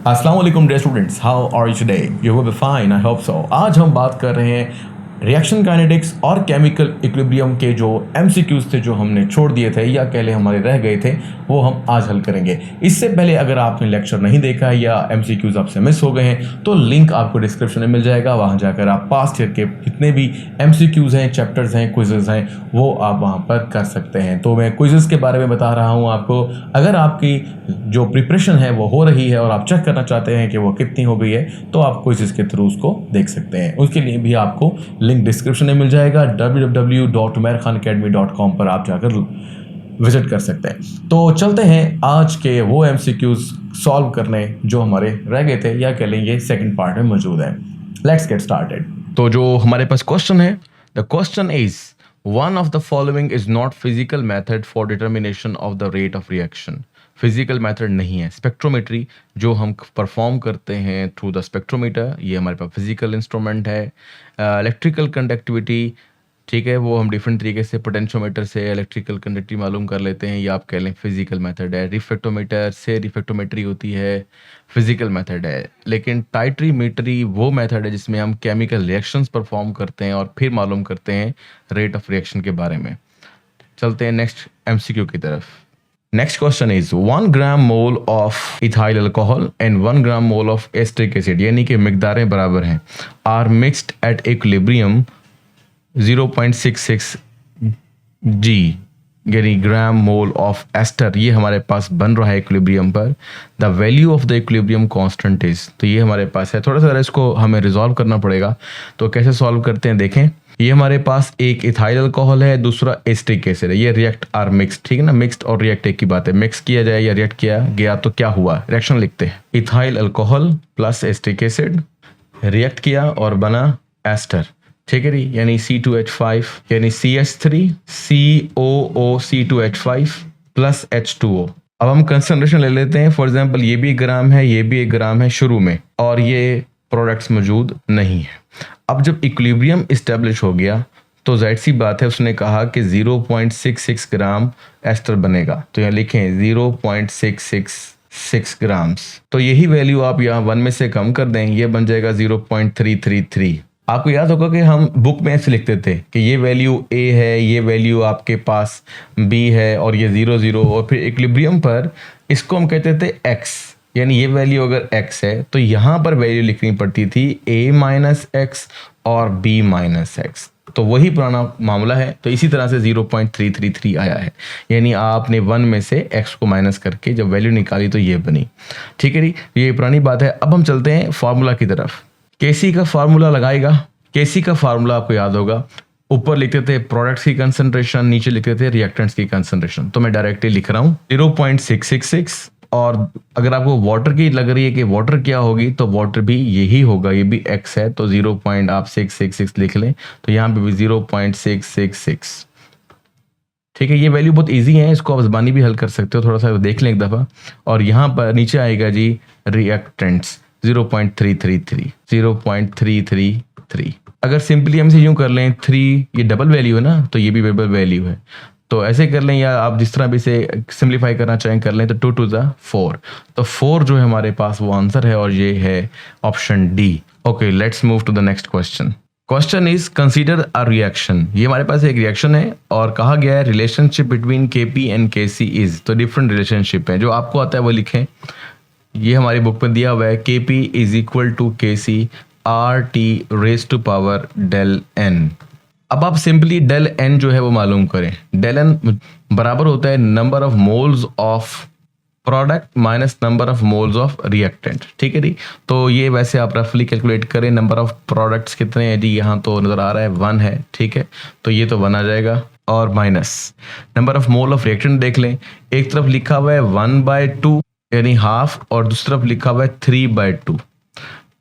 अस्सलाम वालेकुम dear students, how are you today? You will be fine, I hope so. आज हम बात कर रहे हैं रिएक्शन काइनेटिक्स और केमिकल इक्विलिब्रियम के जो एमसीक्यूज थे, जो हमने छोड़ दिए थे या कह लें हमारे रह गए थे, वो हम आज हल करेंगे। इससे पहले अगर आपने लेक्चर नहीं देखा है या एमसीक्यूज आपसे मिस हो गए हैं तो लिंक आपको डिस्क्रिप्शन में मिल जाएगा। वहाँ जाकर आप पास्ट ईयर के जितने भी एमसीक्यूज हैं, चैप्टर्स हैं, क्विजेज हैं, वो आप वहाँ पर कर सकते हैं। तो मैं क्विजेज के बारे में बता रहा हूँ आपको। अगर आपकी जो प्रिपरेशन है वो हो रही है और आप चेक करना चाहते हैं कि वो कितनी हो गई है, तो आप क्विजेज के थ्रू उसको देख सकते हैं। उसके लिए भी आपको लिंक डिस्क्रिप्शन में मिल जाएगा। www.umerkhanacademy.com पर आप जाकर विजिट कर सकते हैं। तो चलते हैं आज के वो एमसीक्यूज सॉल्व करने जो हमारे रह गए थे, या कह लेंगे सेकंड पार्ट में मौजूद है। Let's get started. तो जो हमारे पास क्वेश्चन है, the question is one of the following is not physical method for determination of the rate of reaction. Physical method नहीं है। स्पेक्ट्रोमेट्री जो हम परफॉर्म करते हैं थ्रू द स्पेक्ट्रोमीटर, ये हमारे पास फिजिकल इंस्ट्रूमेंट है। इलेक्ट्रिकल कंडक्टिविटी, ठीक है, वो हम डिफरेंट तरीके से पोटेंशियोमीटर से इलेक्ट्रिकल कंडक्टिविटी मालूम कर लेते हैं, या आप कह लें फिजिकल मेथड है। रिफ्रेक्टोमीटर से रिफ्रेक्टोमेट्री होती है, फिजिकल मेथड है। लेकिन टाइट्रीमेट्री वो मेथड है जिसमें हम केमिकल रिएक्शंस परफॉर्म करते हैं और फिर मालूम करते हैं रेट ऑफ रिएक्शन के बारे में। चलते हैं नेक्स्ट एमसीक्यू की तरफ। Next question is 1 gram mole of ethyl alcohol and 1 gram mole of acetic acid, यानी कि मिकदारें बराबर हैं, are mixed at equilibrium 0.66 g, यानी ग्राम मोल ऑफ एस्टर, ये हमारे पास बन रहा है इक्विलिब्रियम पर। The value of the equilibrium constant is, तो ये हमारे पास है। थोड़ा सा इसको हमें रिजॉल्व करना पड़ेगा। तो कैसे सॉल्व करते हैं देखें। ये हमारे पास एक इथाइल अल्कोहल है, दूसरा एसिटिक एसिड है। ये रिएक्ट आर मिक्स्ड, ठीक है ना। मिक्स्ड और रिएक्ट एक की बात है। मिक्स किया जाए या रिएक्ट किया गया तो क्या हुआ, रिएक्शन लिखते हैं। Ethyl alcohol plus acetic acid react किया और बना एस्टर, ठीक है जी, यानी C2H5 यानी CH3COOC2H5 प्लस H2O। अब हम कंसंट्रेशन ले लेते हैं। फॉर एग्जांपल ये भी 1 ग्राम है, ये भी 1 ग्राम है शुरू में, और ये प्रोडक्ट्स मौजूद नहीं है। अब जब इक्विलिब्रियम इस्टेब्लिश हो गया तो जाहिर सी बात है, उसने कहा कि 0.66 ग्राम एस्टर बनेगा। तो यहाँ लिखें 0.666 ग्राम्स। तो यही वैल्यू आप यहाँ 1 में से कम कर दें, ये बन जाएगा 0.333। आपको याद होगा कि हम बुक में ऐसे लिखते थे कि ये वैल्यू A है, ये वैल्यू आपके पास B है, और ये 0 और फिर इक्विलिब्रियम पर इसको हम कहते थे X, यानी ये वैल्यू अगर x है तो यहाँ पर वैल्यू लिखनी पड़ती थी a माइनस एक्स और b माइनस एक्स। तो वही पुराना मामला है। तो इसी तरह से 0.333 आया है, यानी आपने 1 में से x को माइनस करके जब वैल्यू निकाली तो ये बनी, ठीक है जी। ये पुरानी बात है। अब हम चलते हैं फार्मूला की तरफ। केसी का फार्मूला लगाएगा। केसी का फार्मूला आपको याद होगा, ऊपर लिखते थे प्रोडक्ट्स की कंसंट्रेशन, नीचे लिखते थे रिएक्टेंट्स की कंसंट्रेशन। तो मैं डायरेक्टली लिख रहा हूँ 0.666, और अगर आपको वाटर की लग रही है कि वाटर क्या होगी, तो वाटर भी यही होगा, ये भी x है, तो 0.666 लिख लें। तो यहाँ पे भी 0.666, ठीक है। ये वैल्यू बहुत इजी है, इसको आप ज़बानी भी हल कर सकते हो, थोड़ा सा देख लें एक दफ़ा। और यहाँ पर नीचे आएगा जी रिएक्टेंट्स 0.333। अगर सिंपली हम इसे यूँ कर लें, 3 ये डबल वैल्यू है ना, तो ये भी डबल वैल्यू है, तो ऐसे कर लें, या आप जिस तरह भी इसे सिंप्लीफाई करना चाहें कर लें। तो 2 to the 4, तो 4 जो है हमारे पास वो आंसर है, और ये है option D. Okay, let's move to the next question. Question is consider a reaction. ये हमारे पास एक रिएक्शन है और कहा गया है relationship between Kp and Kc is, तो डिफरेंट रिलेशनशिप है। जो आपको आता है वो लिखें। ये हमारी बुक में दिया हुआ है, Kp is equal to Kc RT raise to power del n। अब आप सिंपली डेल एन जो है वो मालूम करें। डेल एन बराबर होता है number of moles of product minus number of moles of reactant, ठीक है जी। तो ये वैसे आप रफली कैलकुलेट करें। नंबर ऑफ प्रोडक्ट्स कितने हैं जी, यहाँ तो नज़र आ रहा है 1 है, ठीक है, तो ये तो 1 आ जाएगा, और minus number of mole of reactant देख लें। एक तरफ लिखा हुआ है 1/2 यानी हाफ, और दूसरी तरफ लिखा हुआ है 3/2।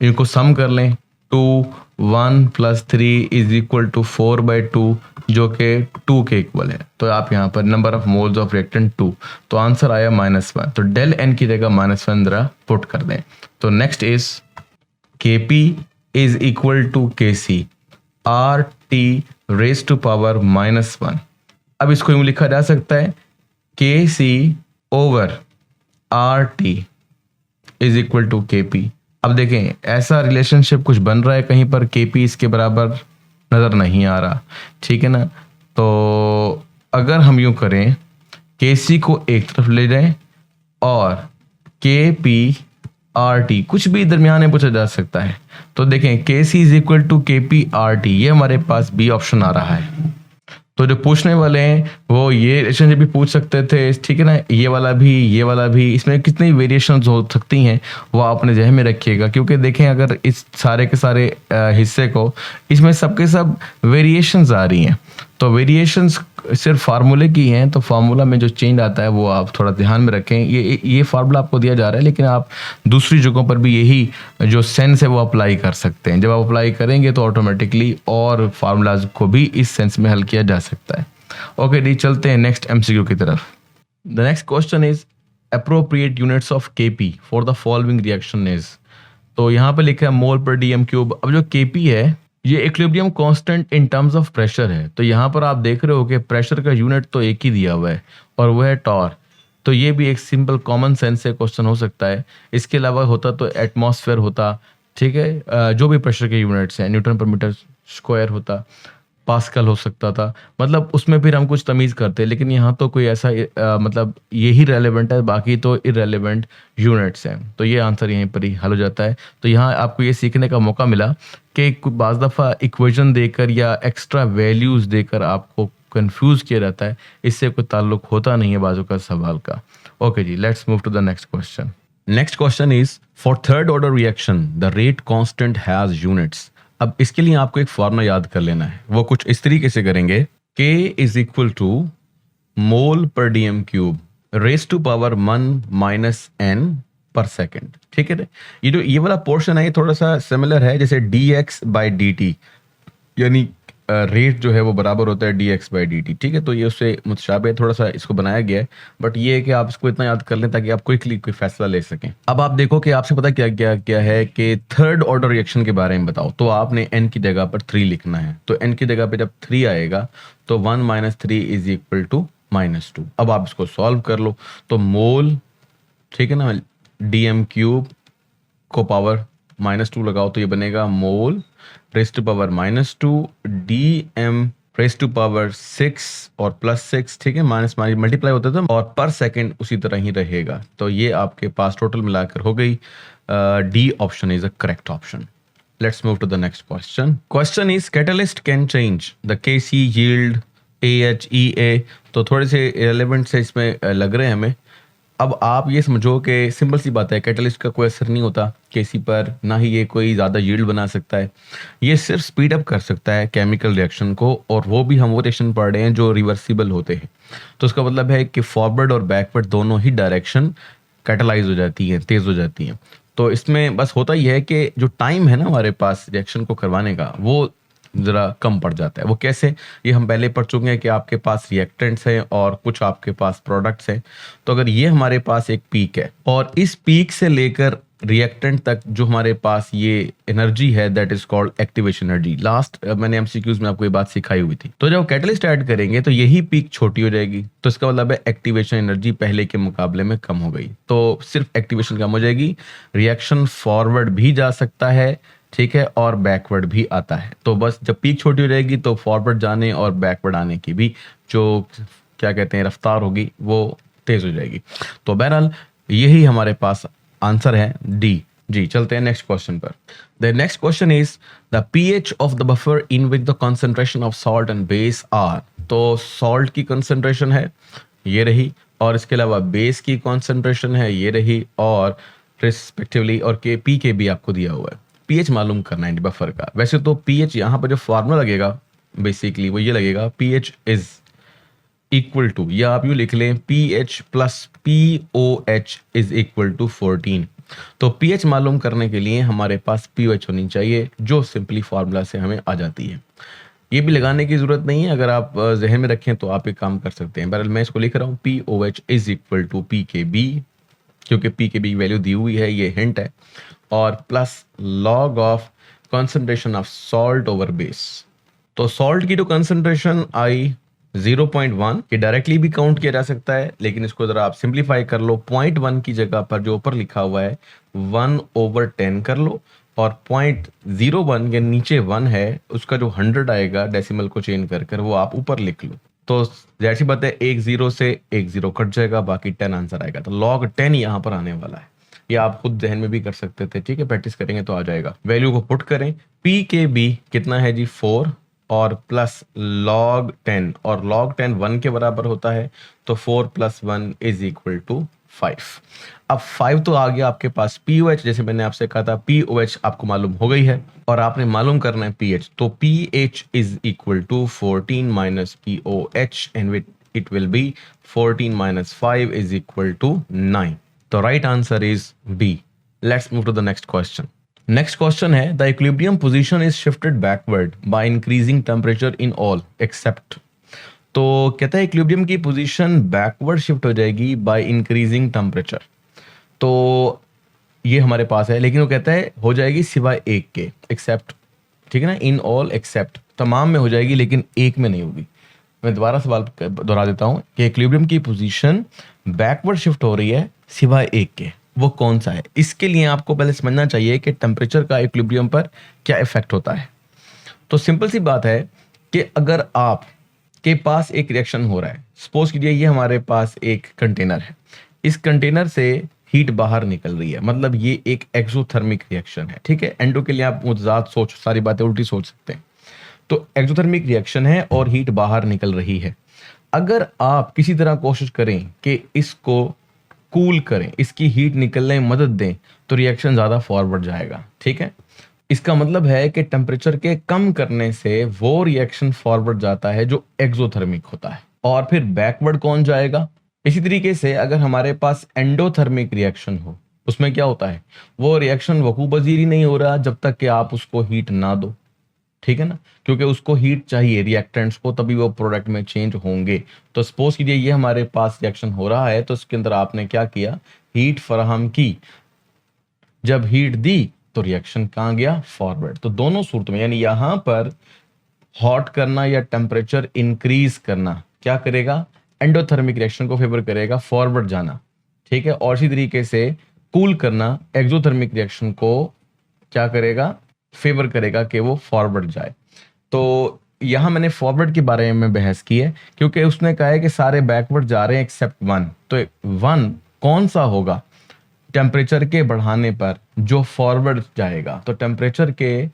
इनको सम कर लें। 2 1 + 3 इज इक्वल टू 4/2, जो कि 2 के इक्वल है। तो आप यहाँ पर number of moles of reactant 2, तो आंसर आया -1। तो डेल एन की जगह -1 जरा पुट कर दें। तो next is Kp is equal to Kc RT raise to power -1। अब इसको यूँ लिखा जा सकता है Kc over RT is equal to K P. अब देखें ऐसा रिलेशनशिप कुछ बन रहा है कहीं पर, के पी इसके बराबर नज़र नहीं आ रहा, ठीक है ना। तो अगर हम यूं करें, के सी को एक तरफ ले जाएं और के पी आर टी कुछ भी दरमियान में पूछा जा सकता है। तो देखें के सी is equal to K P R T, ये हमारे पास बी ऑप्शन आ रहा है। तो जो पूछने वाले हैं वो ये रिलेशनशिप भी पूछ सकते थे, ठीक है ना, ये वाला भी, ये वाला भी, इसमें कितनी वेरिएशंस हो सकती हैं वो आप अपने जहन में रखिएगा। क्योंकि देखें अगर इस सारे के सारे हिस्से को, इसमें सबके सब वेरिएशंस आ रही हैं, तो वेरिएशंस सिर्फ फार्मूले की हैं, तो फार्मूला में जो चेंज आता है वो आप थोड़ा ध्यान में रखें। ये फार्मूला आपको दिया जा रहा है, लेकिन आप दूसरी जगहों पर भी यही जो सेंस है वो अप्लाई कर सकते हैं। जब आप अप्लाई करेंगे तो ऑटोमेटिकली और फार्मूलाज को भी इस सेंस में हल किया जा सकता है। ओके डी, चलते हैं नेक्स्ट एमसीक्यू की तरफ। The next question is appropriate units of KP for the following reaction is. तो यहाँ पर लिखा है मोल पर डीएम क्यूब। अब जो केपी है ये equilibrium constant in terms of pressure है। तो यहाँ पर आप देख रहे हो कि प्रेशर का यूनिट तो एक ही दिया हुआ है और वो है टॉर। तो ये भी एक सिंपल कॉमन सेंस से क्वेश्चन हो सकता है। इसके अलावा होता तो एटमॉस्फेयर होता, ठीक है, जो भी प्रेशर के यूनिट्स हैं, न्यूटन पर मीटर स्क्वायर होता, पास्कल हो सकता था, मतलब उसमें फिर हम कुछ तमीज़ करते, लेकिन यहाँ तो कोई ऐसा मतलब यही रेलेवेंट है, बाकी तो इररेलेवेंट यूनिट्स हैं। तो ये आंसर यहीं पर ही हल हो जाता है। तो यहाँ आपको ये सीखने का मौका मिला कि बाज़ दफ़ा इक्वेशन देकर या एक्स्ट्रा वैल्यूज़ देकर आपको कंफ्यूज किया जाता है, इससे कोई ताल्लुक होता नहीं है बाजू का सवाल का। ओके जी, let's move to the next question. Next question is for third order reaction the rate constant has units. अब इसके लिए आपको एक फॉर्मूला याद कर लेना है। वो कुछ इस तरीके से करेंगे, K is equal to mole per DM cube raise to power 1 minus n per second, ठीक है। ये वाला पोर्शन है ये थोड़ा सा सिमिलर है जैसे dx बाई dt, यानी रेट जो है वो बराबर होता है dx बाई dt, ठीक है। तो ये उससे मुतशाबे थोड़ा सा इसको बनाया गया है, बट ये है कि आप इसको इतना याद कर लें ताकि आप क्विकली कोई फैसला ले सकें। अब आप देखो कि आपसे पता क्या क्या क्या है कि थर्ड ऑर्डर रिएक्शन के बारे में बताओ, तो आपने n की जगह पर 3 लिखना है। तो n की जगह पर जब 3 आएगा तो 1 माइनस 3 इज इक्वल टू -2। अब आप इसको सॉल्व कर लो, तो मोल, ठीक है ना, डीएम क्यूब को पावर -2 लगाओ तो ये बनेगा mole raise to power -2 dm raise to power 6 और +6, ठीक है, माइनस मल्टीप्लाई होता था और पर सेकंड उसी तरह ही रहेगा। तो ये आपके पास टोटल मिलाकर हो गई। D option is a correct option. Let's move to the next question. Question is catalyst can change the KC yield AHEA। तो थोड़े से इरेलेवेंट से इसमें लग रहे हैं हमें। अब आप ये समझो कि सिंपल सी बात है, कैटलिस्ट का कोई असर नहीं होता केसी पर, ना ही ये कोई ज़्यादा यील्ड बना सकता है। ये सिर्फ स्पीड अप कर सकता है केमिकल रिएक्शन को, और वो भी हम वो रिएक्शन पढ़ रहे हैं जो रिवर्सिबल होते हैं। तो इसका मतलब है कि फॉरवर्ड और बैकवर्ड दोनों ही डायरेक्शन कैटलाइज हो जाती हैं, तेज़ हो जाती हैं। तो इसमें बस होता ही है कि जो टाइम है ना हमारे पास रिएक्शन को करवाने का, वो ज़रा कम पड़ जाता है। वो कैसे, ये हम पहले पढ़ चुके हैं कि आपके पास रिएक्टेंट्स हैं और कुछ आपके पास प्रोडक्ट्स हैं। तो अगर ये हमारे पास एक पीक है और इस पीक से लेकर रिएक्टेंट तक जो हमारे पास ये एनर्जी है, that is called activation energy. Last मैंने एमसीक्यूज में आपको ये बात सिखाई हुई थी। तो जब कैटलिस्ट ऐड करेंगे तो यही पीक छोटी हो जाएगी, तो इसका मतलब है एक्टिवेशन एनर्जी पहले के मुकाबले में कम हो गई। तो सिर्फ एक्टिवेशन कम हो जाएगी, रिएक्शन फॉरवर्ड भी जा सकता है, ठीक है, और बैकवर्ड भी आता है। तो बस जब पीक छोटी हो जाएगी तो फॉरवर्ड जाने और बैकवर्ड आने की भी जो क्या कहते हैं रफ्तार होगी वो तेज हो जाएगी। तो बहरहाल यही हमारे पास आंसर है डी। जी, चलते हैं नेक्स्ट क्वेश्चन पर। The next question is the pH of the buffer in which the concentration of salt and base are. तो सॉल्ट की कंसंट्रेशन है ये रही, और इसके अलावा बेस की कंसंट्रेशन है ये रही, और रिस्पेक्टिवली और के पी के भी आपको दिया हुआ है। pH मालूम करना है बफर का। वैसे तो pH यहाँ पर जो फार्मूला लगेगा बेसिकली वो ये लगेगा, pH इज इक्वल टू, या आप यूँ लिख लें pH plus POH is equal to 14। तो pH मालूम करने के लिए हमारे पास POH होनी चाहिए, जो सिंपली फार्मूला से हमें आ जाती है। ये भी लगाने की जरूरत नहीं है, अगर आप जहन में रखें तो आप एक काम कर सकते हैं। बहरहाल मैं इसको लिख रहा हूँ POH is equal to PKB, क्योंकि PKB वैल्यू दी हुई है, ये हिंट है, और plus log of concentration of salt over base. तो सॉल्ट की जो कंसंट्रेशन आई 0.1 ये डायरेक्टली भी काउंट किया जा सकता है, लेकिन इसको जरा आप सिंप्लीफाई कर लो, 0.1 की जगह पर जो ऊपर लिखा हुआ है 1/10 कर लो, और 0.01 के नीचे 1 है उसका जो 100 आएगा डेसिमल को चेंज कर कर वो आप ऊपर लिख लो। तो जैसी बात है, एक जीरो से एक जीरो कट जाएगा, बाकी 10 आंसर आएगा। तो log 10 यहाँ पर आने वाला है। ये आप खुद जहन में भी कर सकते थे, ठीक है, प्रैक्टिस करेंगे तो आ जाएगा। वैल्यू को पुट करें, p के b कितना है जी 4 और प्लस log 10, और log 10 1 के बराबर होता है, तो 4 + 1 = 5। अब 5 तो आ गया आपके पास। POH जैसे मैंने आपसे कहा था, POH आपको मालूम हो गई है और आपने मालूम करना है pH, तो pH = 14 - POH and it will be 14 - 5 = 9। तो right answer is B। Let's move to the next question. Next question है, the equilibrium position is shifted backward by increasing temperature in all except. तो कहता है equilibrium की position backward shift हो जाएगी bye increasing temperature. तो ये हमारे पास है, लेकिन वो कहता है हो जाएगी सिवाय एक के, एक्सेप्ट, ठीक है ना, इन ऑल एक्सेप्ट, तमाम में हो जाएगी लेकिन एक में नहीं होगी। मैं दोबारा सवाल दोहरा देता हूं कि इक्विलिब्रियम की पोजीशन बैकवर्ड शिफ्ट हो रही है सिवाय एक के, वो कौन सा है। इसके लिए आपको पहले समझना चाहिए कि टेम्परेचर का इक्विलिब्रियम पर क्या इफेक्ट होता है। तो सिंपल सी बात है कि अगर आप के पास एक रिएक्शन हो रहा है, सपोज कीजिए ये हमारे पास एक कंटेनर है, इस कंटेनर से हीट बाहर निकल रही है, मतलब ये एक एक्सोथर्मिक रिएक्शन है, ठीक है। एंडो के लिए आप मुतजाद सोच, सारी बातें उल्टी सोच सकते हैं। तो एक्सोथर्मिक रिएक्शन है और हीट बाहर निकल रही है। अगर आप किसी तरह कोशिश करें कि इसको कूल करें, इसकी हीट निकलने में मदद दें, तो रिएक्शन ज़्यादा फॉरवर्ड जाएगा, ठीक है। इसका मतलब है कि टेम्परेचर के कम करने से वो रिएक्शन फॉरवर्ड जाता है जो एक्सोथर्मिक होता है, और फिर बैकवर्ड कौन जाएगा। इसी तरीके से अगर हमारे पास एंडोथर्मिक रिएक्शन हो, उसमें क्या होता है, वो रिएक्शन वकू पजीर ही नहीं हो रहा जब तक कि आप उसको हीट ना दो, ठीक है ना, क्योंकि उसको हीट चाहिए रिएक्टेंट्स को, तभी वो प्रोडक्ट में चेंज होंगे। तो सपोज कीजिए ये हमारे पास रिएक्शन हो रहा है, तो इसके अंदर आपने क्या किया, हीट फराहम की। जब हीट दी तो रिएक्शन कहाँ गया, फॉरवर्ड। तो दोनों सूरत में, यानी यहां पर हॉट करना या टेम्परेचर इंक्रीज करना क्या करेगा, एंडोथर्मिक रिएक्शन को फेवर करेगा, फॉरवर्ड जाना, ठीक है। और इसी तरीके से कूल करना एक्सोथर्मिक रिएक्शन को क्या करेगा, फेवर करेगा कि वो फॉरवर्ड जाए। तो यहां मैंने फॉरवर्ड के बारे में बहस की है, क्योंकि उसने कहा है कि सारे बैकवर्ड जा रहे हैं एक्सेप्ट 1। तो 1 कौन सा होगा, टेम्परेचर के बढ़ाने पर जो फॉरवर्ड जाएगा। तो टेम्परेचर के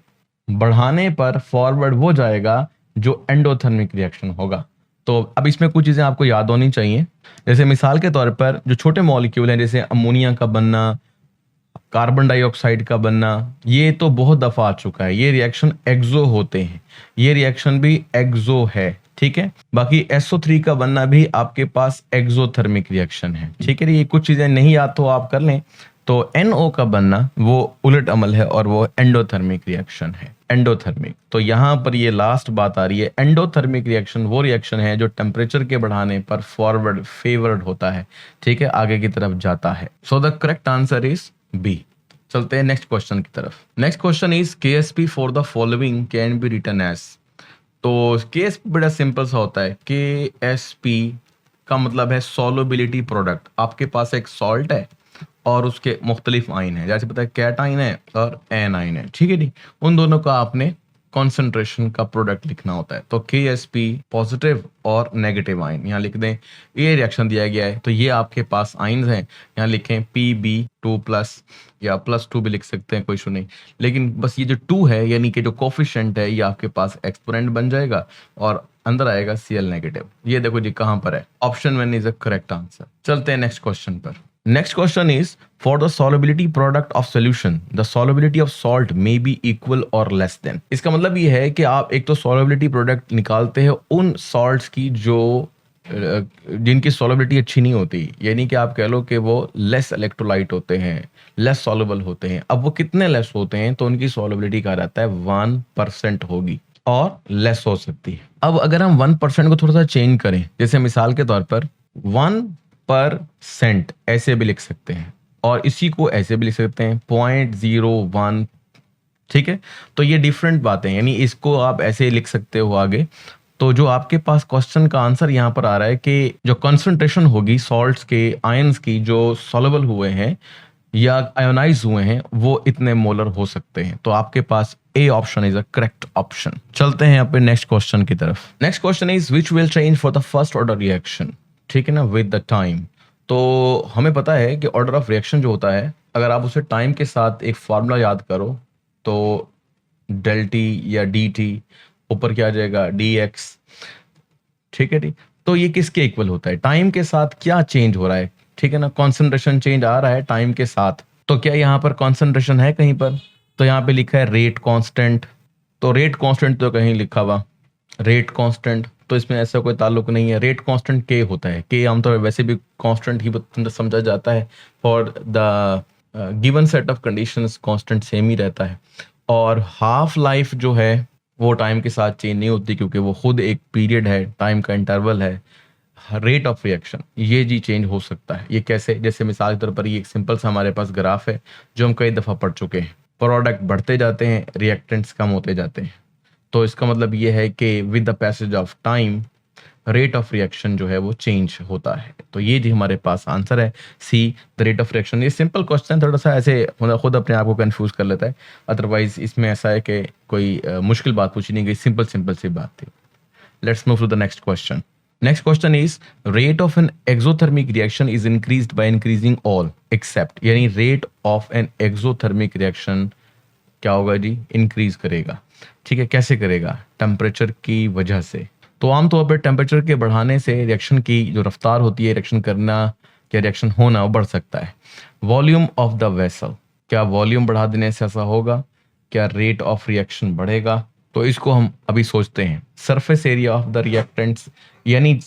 बढ़ाने पर फॉरवर्ड वो जाएगा जो एंडोथर्मिक रिएक्शन होगा। तो अब इसमें कुछ चीजें आपको याद होनी चाहिए, जैसे मिसाल के तौर पर जो छोटे मॉलिक्यूल हैं, जैसे अमोनिया का बनना, कार्बन डाइऑक्साइड का बनना, ये तो बहुत दफा आ चुका है। ये रिएक्शन एक्सो होते हैं, ये रिएक्शन भी एक्सो है, ठीक है। बाकी SO3 का बनना भी आपके पास एक्सोथर्मिक रिएक्शन है, ठीक है। ये कुछ चीजें नहीं याद तो आप कर लें। तो NO का बनना वो उलट अमल है और वो एंडोथर्मिक रिएक्शन है, एंडोथर्मिक। तो यहां पर ये लास्ट बात आ रही है, एंडोथर्मिक रिएक्शन वो रिएक्शन है जो टेम्परेचर के बढ़ाने पर फॉरवर्ड फेवर्ड होता है, ठीक है, आगे की तरफ जाता है। So the correct answer is B। चलते हैं नेक्स्ट क्वेश्चन की तरफ। Next question is KSP for the following can be written as. तो KSP बड़ा सिंपल सा होता है। KSP का मतलब है सॉल्युबिलिटी प्रोडक्ट। आपके पास एक सॉल्ट है और उसके मुख्तलिफ आइन है, जैसे पता है कैटाइन है और एनाइन है, ठीक है जी। उन दोनों का आपने कॉन्सेंट्रेशन का प्रोडक्ट लिखना होता है। तो KSP पॉजिटिव और नेगेटिव आइन यहाँ लिख दें। ये रिएक्शन दिया गया है, तो ये आपके पास आइंस हैं, यहाँ लिखें Pb2+ या +2 भी लिख सकते हैं, कोई इशू नहीं। लेकिन बस ये जो 2 है, यानी कि जो कोफिशिएंट है, ये आपके पास एक्सपोनेंट बन जाएगा और अंदर आएगा Cl नेगेटिव। ये देखो जी कहां पर है, option 1 is the correct answer. चलते हैं नेक्स्ट क्वेश्चन पर। Next question is, for the solubility product of solution, the solubility of salt may be equal or less than। इसका मतलब ये है कि आप एक तो solubility product निकालते हैं उन salts की जो जिनकी solubility अच्छी नहीं होती, यानी कि आप कह लो कि वो less electrolyte होते हैं, less soluble होते हैं। अब वो कितने less होते हैं, तो उनकी solubility कहा जाता है 1% होगी और लेस हो सकती है। अब अगर हम 1% को थोड़ा सा चेंज करें, जैसे मिसाल के तौर पर 1% ऐसे भी लिख सकते हैं और इसी को ऐसे भी लिख सकते हैं 0.01, ठीक है। तो ये डिफरेंट बातें, यानी इसको आप ऐसे लिख सकते हो आगे। तो तो जो आपके पास क्वेश्चन का आंसर यहाँ पर आ रहा है कि जो कंसंट्रेशन होगी सॉल्ट्स के, आयंस की जो सॉल्युबल हुए हैं या आयोनाइज हुए हैं वो इतने मोलर हो सकते हैं। तो आपके पास A option is a correct option. चलते हैं अपने नेक्स्ट क्वेश्चन की तरफ। Next question is which will change for the first order reaction, ठीक है ना, विद द टाइम। तो हमें पता है कि ऑर्डर ऑफ रिएक्शन जो होता है, अगर आप उसे टाइम के साथ एक फार्मूला याद करो तो डेल टी या डी टी, ऊपर क्या आ जाएगा डी एक्स, ठीक है। ठीक, तो ये किसके इक्वल होता है, टाइम के साथ क्या चेंज हो रहा है, ठीक है ना, कॉन्सेंट्रेशन चेंज आ रहा है टाइम के साथ। तो क्या यहाँ पर कॉन्सेंट्रेशन है कहीं पर, तो यहाँ पे लिखा है रेट कांस्टेंट, तो रेट कांस्टेंट तो कहीं लिखा हुआ रेट कांस्टेंट, तो इसमें ऐसा कोई ताल्लुक नहीं है। रेट कांस्टेंट के होता है, के आमतौर पर वैसे भी कांस्टेंट ही समझा जाता है, for the given set of conditions constant same ही रहता है। और हाफ लाइफ जो है वो टाइम के साथ चेंज नहीं होती क्योंकि वो खुद एक पीरियड है, टाइम का इंटरवल है। रेट ऑफ रिएक्शन ये जी चेंज हो सकता है। ये कैसे, जैसे मिसाल के तौर पर ये एक सिंपल सा हमारे पास ग्राफ है जो हम कई दफ़ा पढ़ चुके हैं। प्रोडक्ट बढ़ते जाते हैं, रिएक्टेंट्स कम होते जाते हैं। तो इसका मतलब ये है कि with the passage of time rate of reaction जो है वो चेंज होता है। तो ये जी हमारे पास आंसर है सी, द रेट ऑफ रिएक्शन। ये सिंपल क्वेश्चन थोड़ा सा ऐसे खुद अपने आप को कंफ्यूज कर लेता है, अदरवाइज इसमें ऐसा है कि कोई मुश्किल बात पूछी नहीं गई, सिंपल सिंपल सी बात थी। Let's move to the next question. Next question is rate of an exothermic reaction is increased by increasing all except, यानी rate of an exothermic reaction क्या होगा जी, इंक्रीज करेगा, ठीक है। कैसे करेगा, टेम्परेचर की वजह से। तो आमतौर पर टेम्परेचर के बढ़ाने से रिएक्शन की जो रफ्तार होती है, रिएक्शन करना या रिएक्शन होना, वो बढ़ सकता है। वॉल्यूम ऑफ द वेसल, क्या वॉल्यूम बढ़ा देने से ऐसा होगा, क्या रेट ऑफ रिएक्शन बढ़ेगा, तो इसको हम अभी सोचते हैं। Surface area of the reactants, यानी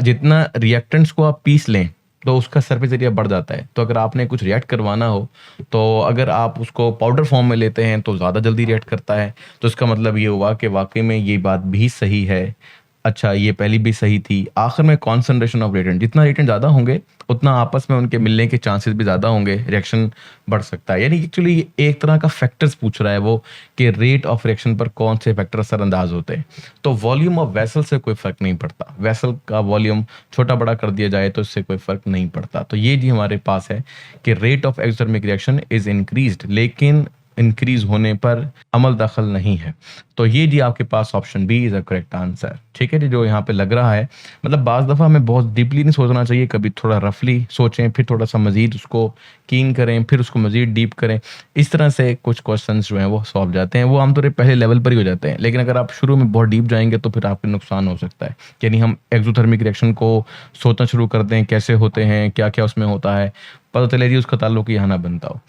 जितना रिएक्टेंट्स को आप पीस लें तो उसका सरफेस एरिया बढ़ जाता है। तो अगर आपने कुछ रिएक्ट करवाना हो तो अगर आप उसको पाउडर फॉर्म में लेते हैं तो ज़्यादा जल्दी रिएक्ट करता है। तो इसका मतलब ये हुआ कि वाकई में ये बात भी सही है। अच्छा, ये पहली भी सही थी। आखिर में कॉन्सेंट्रेशन ऑफ रिएक्टेंट, जितना रिएक्टेंट ज़्यादा होंगे उतना आपस में उनके मिलने के चांसेस भी ज़्यादा होंगे, रिएक्शन बढ़ सकता है। यानी एक्चुअली एक तरह का फैक्टर्स पूछ रहा है वो कि रेट ऑफ रिएक्शन पर कौन से फैक्टर असरअंदाज होते हैं। तो वॉल्यूम ऑफ वेसल से कोई फ़र्क नहीं पड़ता, वेसल का वॉल्यूम छोटा बड़ा कर दिया जाए तो इससे कोई फ़र्क नहीं पड़ता। तो ये जी हमारे पास है कि rate of exothermic reaction is increased, लेकिन इंक्रीज होने पर अमल दखल नहीं है। तो ये जी आपके पास option B is a correct answer, ठीक है जी। जो यहाँ पे लग रहा है, मतलब बाज़ दफ़ा हमें बहुत डीपली नहीं सोचना चाहिए, कभी थोड़ा रफली सोचें, फिर थोड़ा सा मजीद उसको कीन करें, फिर उसको मजीद डीप करें। इस तरह से कुछ क्वेश्चंस जो हैं वो सॉल्व जाते हैं। वो आमतौर पर पहले लेवल पर ही हो जाते हैं, लेकिन अगर आप शुरू में बहुत डीप जाएंगे तो फिर आपके नुकसान हो सकता है। यानी हम एक्सोथर्मिक रिएक्शन को सोचना शुरू करते हैं, कैसे होते हैं, क्या क्या उसमें होता है, पता चले जी उसका ताल्लुक यहाँ ना बनता हो।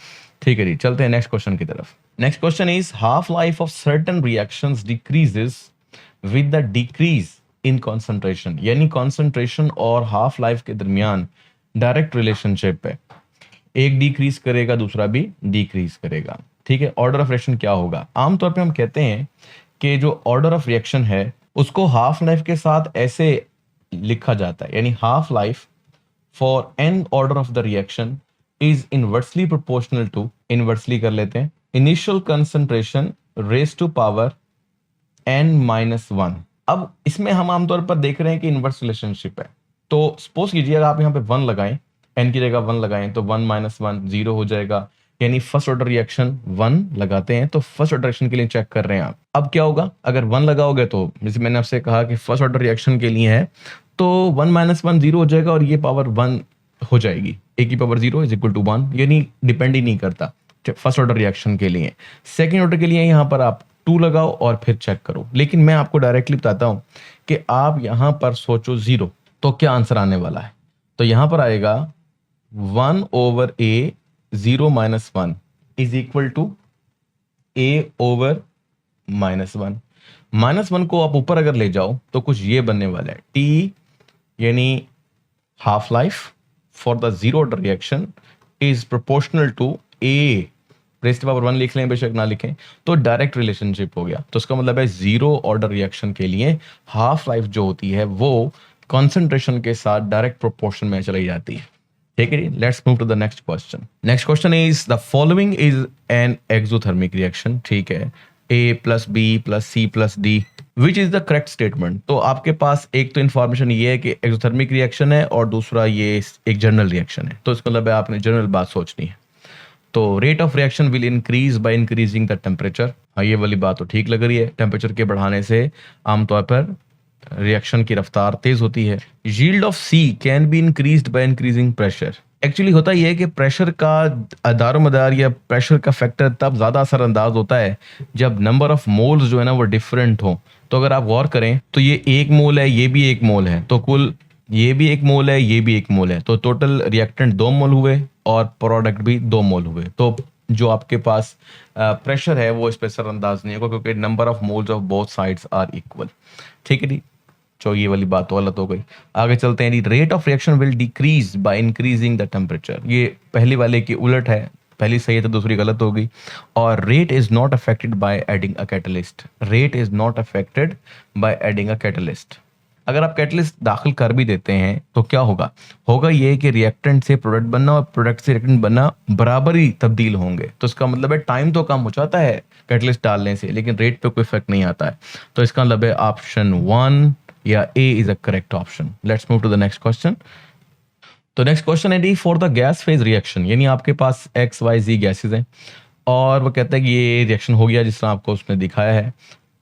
ठीक है जी, चलते हैं नेक्स्ट क्वेश्चन की तरफ। Next question is half life of certain reactions decreases with the decrease in concentration, यानी कंसंट्रेशन और हाफ लाइफ के दरमियान डायरेक्ट रिलेशनशिप है। एक डिक्रीज करेगा, दूसरा भी डिक्रीज करेगा, ठीक है। ऑर्डर ऑफ रिएक्शन क्या होगा, आमतौर पे हम कहते हैं कि जो ऑर्डर ऑफ रिएक्शन है उसको हाफ लाइफ के साथ ऐसे लिखा जाता है, यानी half life for an order of the reaction is inversely proportional to, inversely कर लेते हैं, initial concentration raise to power n-1। अब इसमें हम आमतौर पर देख रहे हैं कि इनवर्स रिलेशनशिप है। तो सपोज कीजिए अगर आप यहाँ पे 1 लगाएं, n की जगह 1 लगाएं तो 1-1 0 हो जाएगा, यानी फर्स्ट ऑर्डर रिएक्शन 1 लगाते हैं तो फर्स्ट ऑर्डर रिएक्शन के लिए चेक कर रहे हैं आप। अब क्या होगा, अगर 1 लगाओगे तो जैसे मैंने आपसे कहा कि फर्स्ट ऑर्डर रिएक्शन के लिए है तो 1-1 0 हो जाएगा और ये पावर 1 हो जाएगी, a की पावर 0 इज इक्वल टू 1, यानी डिपेंड ही नहीं करता फर्स्ट ऑर्डर रिएक्शन के लिए। सेकेंड ऑर्डर के लिए यहाँ पर आप 2 लगाओ और फिर चेक करो। लेकिन मैं आपको डायरेक्टली बताता हूँ कि आप यहाँ पर सोचो 0, तो क्या आंसर आने वाला है, तो यहाँ पर आएगा 1/a 0-1 is equal to a over -1। -1 को आप ऊपर अगर ले जाओ तो कुछ ये बनने वाला है, t यानी half life for the zero order reaction is proportional to a raise to power 1 लिख लें, बेशक ना लिखें, तो डायरेक्ट रिलेशनशिप हो गया। तो इसका मतलब है जीरो ऑर्डर रिएक्शन के लिए हाफ लाइफ जो होती है वो कॉन्सेंट्रेशन के साथ डायरेक्ट प्रोपोर्शन में चली जाती है, ठीक है जी। Let's move to the next question. Next question is the following is an exothermic reaction, ठीक है, a + b + c + d which is the correct statement? तो आपके पास एक तो इन्फॉर्मेशन ये है कि एक्सोथर्मिक रिएक्शन है और दूसरा ये एक जनरल रिएक्शन है, तो इसका मतलब है आपने जनरल बात सोचनी है। तो rate of reaction will increase by increasing the temperature. हाँ, ये वाली बात तो ठीक लग रही है, टेम्परेचर के बढ़ाने से आमतौर पर रिएक्शन की रफ्तार तेज होती है। Yield of C can be increased by increasing pressure. Actually होता यह है कि प्रेशर का दारोमदार या प्रेशर का फैक्टर तब ज्यादा असरअंदाज होता है जब नंबर ऑफ मोल्स जो है ना वो डिफरेंट हो। तो अगर आप गौर करें तो ये 1 मोल है, ये भी 1 मोल है, तो कुल ये भी 1 मोल है, ये भी 1 मोल है, तो टोटल रिएक्टेंट 2 मोल हुए और प्रोडक्ट भी 2 मोल हुए। तो जो आपके पास प्रेशर है वो इस पर असरअंदाज नहीं होगा क्योंकि number of moles of both sides are equal. ठीक है जी, तो ये वाली बात तो गलत हो गई। आगे चलते हैं, rate of reaction will decrease by increasing the temperature. ये पहली वाले की उलट है, पहली सही है तो दूसरी गलत होगी। और rate is not affected by adding a catalyst. Rate is not affected by adding a catalyst. अगर आप कैटलिस्ट दाखिल कर भी देते हैं तो क्या होगा? होगा ये कि रिएक्टेंट से प्रोडक्ट बनना और प्रोडक्ट से रिएक्टेंट बनना बराबर ही तब्दील होंगे। तो इसका मतलब है टाइम तो कम हो जाता है कैटलिस्ट डालने से, लेकिन रेट पे कोई इफेक्ट नहीं आता है। तो इसका मतलब है ऑप्शन 1 या A is a correct option. Let's move to the next question. तो नेक्स्ट क्वेश्चन है D for the gas phase reaction, यानी आपके पास एक्स वाई जी गैसेज हैं और वो कहता है कि ये रिएक्शन हो गया जिस तरह आपको उसने दिखाया है।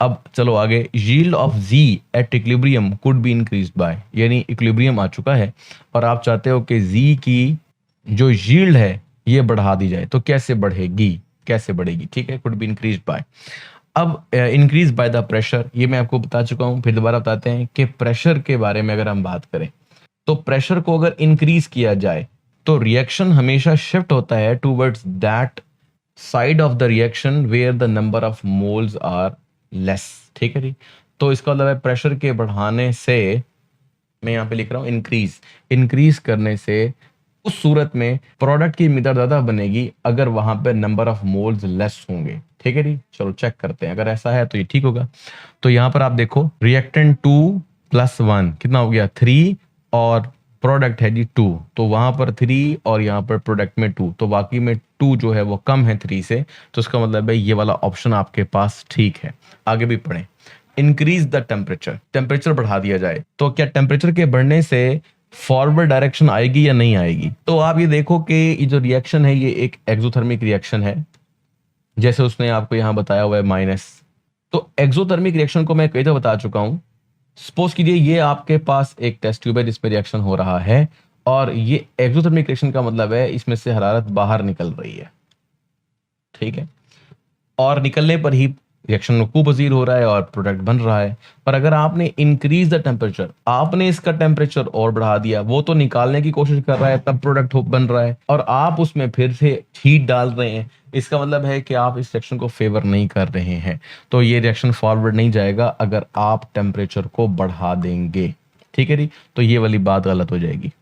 अब चलो आगे, yield of G at equilibrium could be increased by, यानी इक्विलिब्रियम आ चुका है और आप चाहते हो कि जी की जो यील्ड है ये बढ़ा दी जाए। तो कैसे बढ़ेगी, कैसे बढ़ेगी? ठीक है, कुड बी इंक्रीज्ड बाय। अब इंक्रीज बाय द प्रेशर, ये मैं आपको बता चुका हूं, फिर दोबारा बताते हैं कि प्रेशर के बारे में अगर हम बात करें तो प्रेशर को अगर इंक्रीज किया जाए तो रिएक्शन हमेशा शिफ्ट होता है towards that side of the reaction where the number of moles are less. ठीक है जी, तो इसका मतलब है प्रेशर के बढ़ाने से, मैं यहाँ पे लिख रहा हूँ इंक्रीज, इंक्रीज करने से उस सूरत में प्रोडक्ट की मिकदार ज्यादा बनेगी अगर वहां पे नंबर ऑफ मोल्स लेस होंगे। ठीक है जी, चलो चेक करते हैं, अगर ऐसा है तो ये ठीक होगा। तो यहाँ पर आप देखो रिएक्टेंट 2 + 1 कितना हो गया 3 और प्रोडक्ट है जी 2, तो वहां पर 3 और यहाँ पर प्रोडक्ट में 2, तो बाकी में 2 जो है वो कम है 3 से। तो इसका मतलब है ये वाला ऑप्शन आपके पास ठीक है। आगे भी पढ़ें, इंक्रीज द टेम्परेचर, टेम्परेचर बढ़ा दिया जाए तो क्या टेम्परेचर के बढ़ने से फॉरवर्ड डायरेक्शन आएगी या नहीं आएगी? तो आप ये देखो कि ये जो रिएक्शन है ये एक एक्सोथर्मिक रिएक्शन है, जैसे उसने आपको यहाँ बताया हुआ है माइनस। तो एक्सोथर्मिक रिएक्शन को मैं कई दफा बता चुका हूं। सपोज कीजिए ये आपके पास एक टेस्ट ट्यूब है जिसमें रिएक्शन हो रहा है और ये एक्सोथर्मिक रिएक्शन का मतलब है इसमें से हरारत बाहर निकल रही है। ठीक है, और निकलने पर ही रिएक्शन वकूपजीर हो रहा है और प्रोडक्ट बन रहा है। पर अगर आपने इंक्रीज द टेम्परेचर, आपने इसका टेम्परेचर और बढ़ा दिया, वो तो निकालने की कोशिश कर रहा है तब प्रोडक्ट बन रहा है और आप उसमें फिर से हीट डाल रहे हैं, इसका मतलब है कि आप इस रिएक्शन को फेवर नहीं कर रहे हैं। तो ये रिएक्शन फॉरवर्ड नहीं जाएगा अगर आप टेम्परेचर को बढ़ा देंगे। ठीक है जी, तो ये वाली बात गलत हो जाएगी।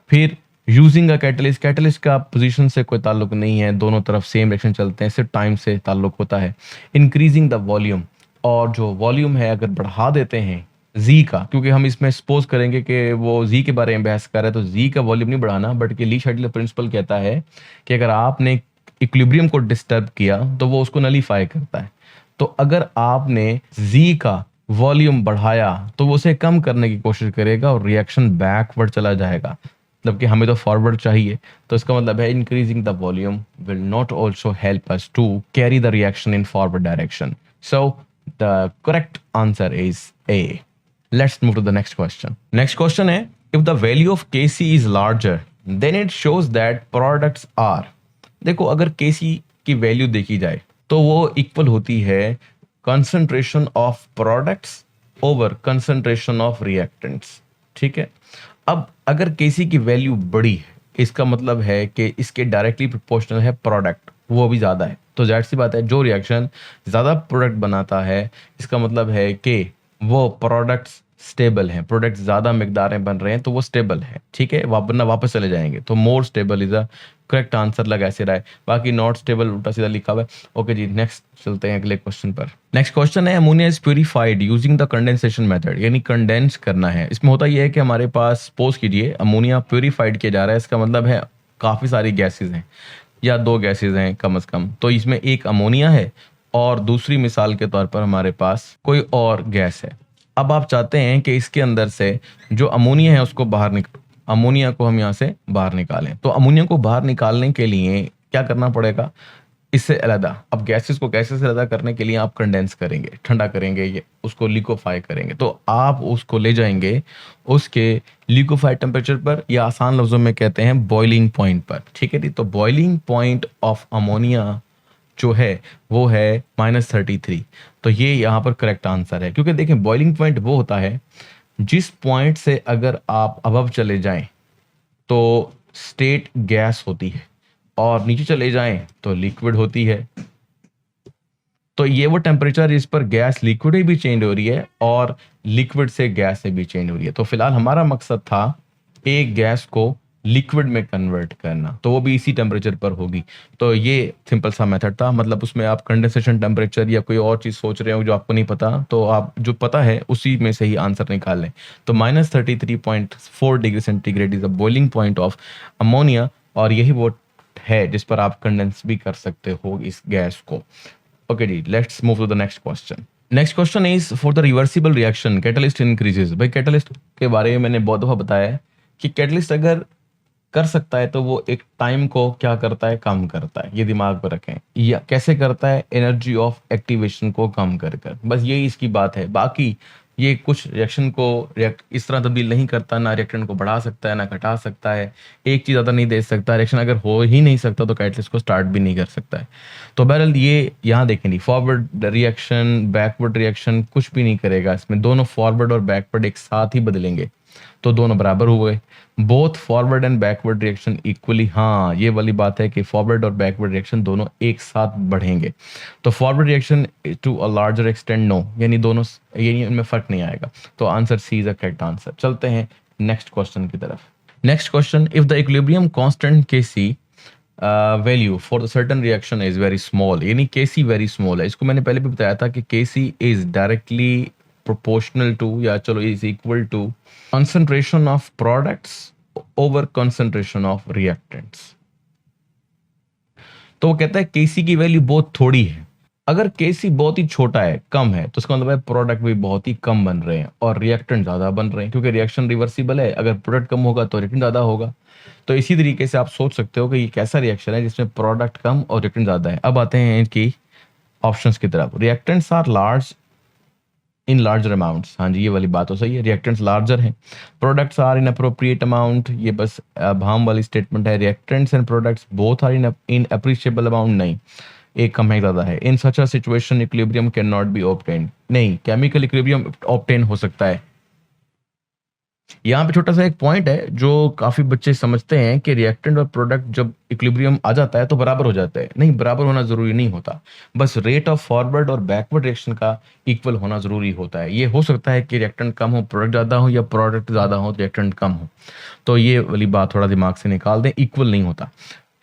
फिर यूजिंग अ कैटलिस्ट, कैटलिस्ट का पोजीशन से कोई ताल्लुक नहीं है, दोनों तरफ सेम रिएक्शन चलते हैं, सिर्फ टाइम से ताल्लुक होता है। इंक्रीजिंग द वॉल्यूम, और जो वॉल्यूम है अगर बढ़ा देते हैं जी का, क्योंकि हम इसमें सपोज करेंगे कि वो जी के बारे में बहस कर रहे हैं, तो जी का वॉल्यूम नहीं बढ़ाना, बट कि ली शैडलर प्रिंसिपल कहता है कि अगर आपने इक्विलिब्रियम को डिस्टर्ब किया तो वो उसको नलीफाई करता है। तो अगर आपने जी का वॉल्यूम बढ़ाया तो वो उसे कम करने की कोशिश करेगा और रिएक्शन बैकवर्ड चला जाएगा, मतलब कि हमें तो फॉरवर्ड चाहिए। तो इसका मतलब है increasing the volume will not also help us to carry the reaction in forward direction. So the correct answer is A. Let's move to the next question. Next question है, if the value of KC is larger then it shows that products are. देखो अगर केसी की value देखी जाए तो वो equal होती है concentration of products over concentration of reactants. ठीक है, अब अगर केसी की वैल्यू बड़ी है इसका मतलब है कि इसके डायरेक्टली प्रोपोर्शनल है प्रोडक्ट, वो भी ज्यादा है। तो जाहिर सी बात है जो रिएक्शन ज्यादा प्रोडक्ट बनाता है इसका मतलब है कि वो प्रोडक्ट्स स्टेबल हैं, प्रोडक्ट ज्यादा मिकदार में बन रहे हैं तो वो स्टेबल है। ठीक है, वरना वापस चले जाएंगे। तो more stable is a correct answer लगा ऐसे रहा है, बाकी नॉट स्टेबल उल्टा सीधा लिखा हुआ है। ओके जी, नेक्स्ट चलते हैं अगले क्वेश्चन पर। नेक्स्ट क्वेश्चन है, ammonia is purified using the condensation method, यानी कंडेंस करना है। इसमें होता यह है कि हमारे पास सपोज कीजिए अमोनिया प्यूरिफाइड किया जा रहा है, इसका मतलब है काफी सारी गैसेज हैं या 2 गैसेज हैं कम से कम, तो इसमें एक अमोनिया है और दूसरी मिसाल के तौर पर हमारे पास कोई और गैस है। अब आप चाहते हैं कि इसके अंदर से जो अमोनिया है उसको अमोनिया को हम यहाँ से बाहर निकालें। तो अमोनिया को बाहर निकालने के लिए क्या करना पड़ेगा, इससे अलग। अब गैसेस को गैसेस से अलग करने के लिए आप कंडेंस करेंगे, ठंडा करेंगे, ये उसको लिक्विफाई करेंगे। तो आप उसको ले जाएंगे उसके लिक्विफाइड टेम्परेचर पर, या आसान लफ्जों में कहते हैं बॉइलिंग पॉइंट पर। ठीक है जी। तो बॉइलिंग पॉइंट ऑफ अमोनिया जो है वो है -33। तो ये यहाँ पर करेक्ट आंसर है, क्योंकि देखें बॉइलिंग पॉइंट वो होता है जिस पॉइंट से अगर आप अबव चले जाएं तो स्टेट गैस होती है, और नीचे चले जाएं तो लिक्विड होती है। तो ये वो टेम्परेचर इस पर गैस लिक्विड भी चेंज हो रही है और लिक्विड से गैस से भी चेंज हो रही है। तो फिलहाल हमारा मकसद था एक गैस को लिक्विड में कन्वर्ट करना, तो वो भी इसी टेम्परेचर पर होगी। तो ये सिंपल सा मेथड था। मतलब उसमें आप कंडेंसेशन टेम्परेचर या कोई और चीज सोच रहे हो जो आपको नहीं पता, तो आप जो पता है उसी में से ही आंसर निकाल लें। तो -33.4 degree centigrade is the boiling point of ammonia, और यही वो है जिस पर आप कंडेंस भी कर सकते हो इस गैस को। ओके जी, let's move to the next question. Next question is for the reversible reaction catalyst increases. भाई कैटलिस्ट के बारे में मैंने बहुत दफा बताया है कि कैटलिस्ट अगर कर सकता है तो वो एक टाइम को क्या करता है, कम करता है। ये दिमाग में रखें। या कैसे करता है, एनर्जी ऑफ एक्टिवेशन को कम कर कर, बस यही इसकी बात है। बाकी ये कुछ रिएक्शन को इस तरह तब्दील नहीं करता, ना रिएक्टेंट को बढ़ा सकता है ना घटा सकता है, एक चीज ज़्यादा नहीं दे सकता। रिएक्शन अगर हो ही नहीं सकता तो कैटलिस्ट को स्टार्ट भी नहीं कर सकता है। तो बहरहाल ये यहाँ देखें नहीं, फॉरवर्ड रिएक्शन बैकवर्ड रिएक्शन कुछ भी नहीं करेगा इसमें। दोनों फॉरवर्ड और बैकवर्ड एक साथ ही बदलेंगे तो दोनों बराबर हुए। Both forward and backward reaction equally, हाँ ये वाली बात है कि फॉरवर्ड और बैकवर्ड रिएक्शन दोनों एक साथ बढ़ेंगे। तो forward reaction to a larger extent no, यानी दोनों यानी इनमें फर्क नहीं आएगा। तो answer C is a correct answer. चलते हैं नेक्स्ट क्वेश्चन की तरफ। Next question, if the equilibrium constant Kc value for the certain reaction is very small, यानी Kc वेरी स्मॉल है। इसको मैंने पहले भी बताया था कि Kc is directly proportional to, या चलो is equal to concentration of products over concentration of reactants। तो वो कहता है Kc की वैल्यू बहुत थोड़ी है। अगर Kc बहुत ही छोटा है, कम है, तो इसका मतलब है प्रोडक्ट भी बहुत ही कम बन रहे हैं और रिएक्टेंट ज्यादा बन रहे हैं, क्योंकि रिएक्शन रिवर्सिबल है। अगर प्रोडक्ट कम होगा तो रिएक्टेंट ज्यादा होगा। तो इसी तरीके से आप सोच सकते हो कि ये कैसा रिएक्शन है जिसमें प्रोडक्ट कम और रिएक्टेंट ज्यादा है। अब आते हैं इनकी ऑप्शंस की तरफ। Reactants are large in larger amounts, हाँ जी ये वाली बात तो सही है, रिएक्टेंट्स लार्जर हैं। Products are in appropriate amount, ये बस भाम वाली स्टेटमेंट है। Reactants and products both are in appreciable amount, नहीं, एक कम है ज्यादा है। In such a situation equilibrium can not be obtain, नहीं, केमिकल इक्विलिब्रियम ऑब्टेन हो सकता है। यहाँ पे छोटा सा एक पॉइंट है जो काफी बच्चे समझते हैं कि रिएक्टेंट और प्रोडक्ट जब इक्विलिब्रियम आ जाता है तो बराबर हो जाता है। नहीं, बराबर होना जरूरी नहीं होता, बस रेट ऑफ फॉरवर्ड और बैकवर्ड रिएक्शन का इक्वल होना जरूरी होता है। ये हो सकता है कि रिएक्टेंट कम हो प्रोडक्ट ज्यादा हो, या प्रोडक्ट ज्यादा हो रिएक्टेंट कम हो। तो ये वाली बात थोड़ा दिमाग से निकाल दें, इक्वल नहीं होता,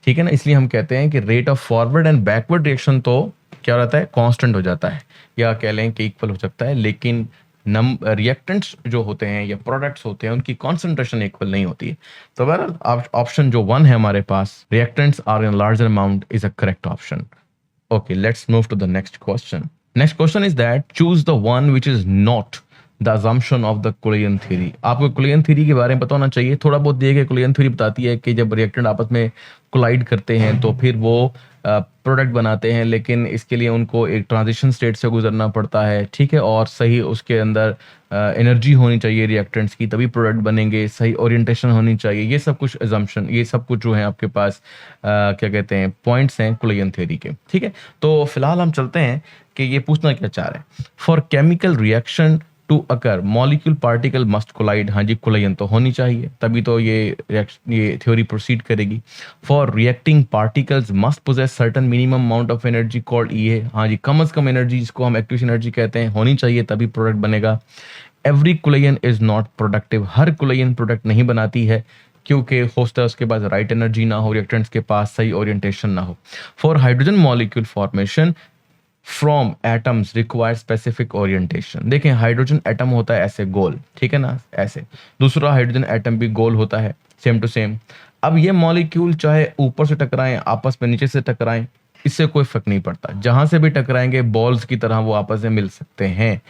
ठीक है ना। इसलिए हम कहते हैं कि rate of forward and backward reaction तो क्या रहता है, कांस्टेंट हो जाता है, या कह लें कि इक्वल हो सकता है। लेकिन रिएक्टेंट्स जो होते हैं या प्रोडक्ट्स होते हैं उनकी कॉन्सेंट्रेशन इक्वल नहीं होती है। तो बहरहाल ऑप्शन जो 1 है हमारे पास, reactants are in larger amount, is a correct option. Okay, let's move to the next question. Next question is that choose the one which is not the assumption of the collision theory. आपको collision theory के बारे में पता होना चाहिए थोड़ा बहुत। दिए गए कुलियन थ्योरी बताती है कि जब रिएक्टेंट आपस में कोलाइड करते हैं तो फिर वो प्रोडक्ट बनाते हैं, लेकिन इसके लिए उनको एक ट्रांजिशन स्टेट से गुजरना पड़ता है, ठीक है। और सही उसके अंदर एनर्जी होनी चाहिए रिएक्टेंट्स की, तभी प्रोडक्ट बनेंगे। सही ओरिएंटेशन होनी चाहिए। ये सब कुछ अजम्पशन, ये सब कुछ जो है आपके पास क्या कहते हैं, पॉइंट्स हैं कुलियन थ्योरी के, ठीक है। तो फिलहाल हम चलते हैं कि ये पूछना क्या चाह रहे हैं। For chemical reaction to occur molecule particle must collide, हाँ जी कोलाइन तो होनी चाहिए, तभी तो ये थ्योरी प्रोसीड करेगी। For reacting particles must possess certain minimum amount of energy called E है, हाँ जी कम से कम एनर्जी जिसको हम एक्टिवेशन एनर्जी कहते हैं होनी चाहिए, तभी प्रोडक्ट बनेगा। Every collision is not productive, हर कुलाइन प्रोडक्ट नहीं बनाती है, क्योंकि हो सकता है उसके पास राइट एनर्जी ना हो, रिएक्टेंट्स के पास सही ओरिएंटेशन ना हो। For hydrogen molecule formation from atoms require specific orientation. देखें हाइड्रोजन एटम होता है ऐसे गोल, ठीक है ना, ऐसे। दूसरा हाइड्रोजन एटम भी गोल होता है, सेम टू सेम। अब ये मॉलिक्यूल चाहे ऊपर से टकराएं, आपस में नीचे से टकराएं, इससे कोई फर्क नहीं पड़ता, जहां से भी टकराएंगे बॉल्स की तरह वो आपस में मिल सकते हैं।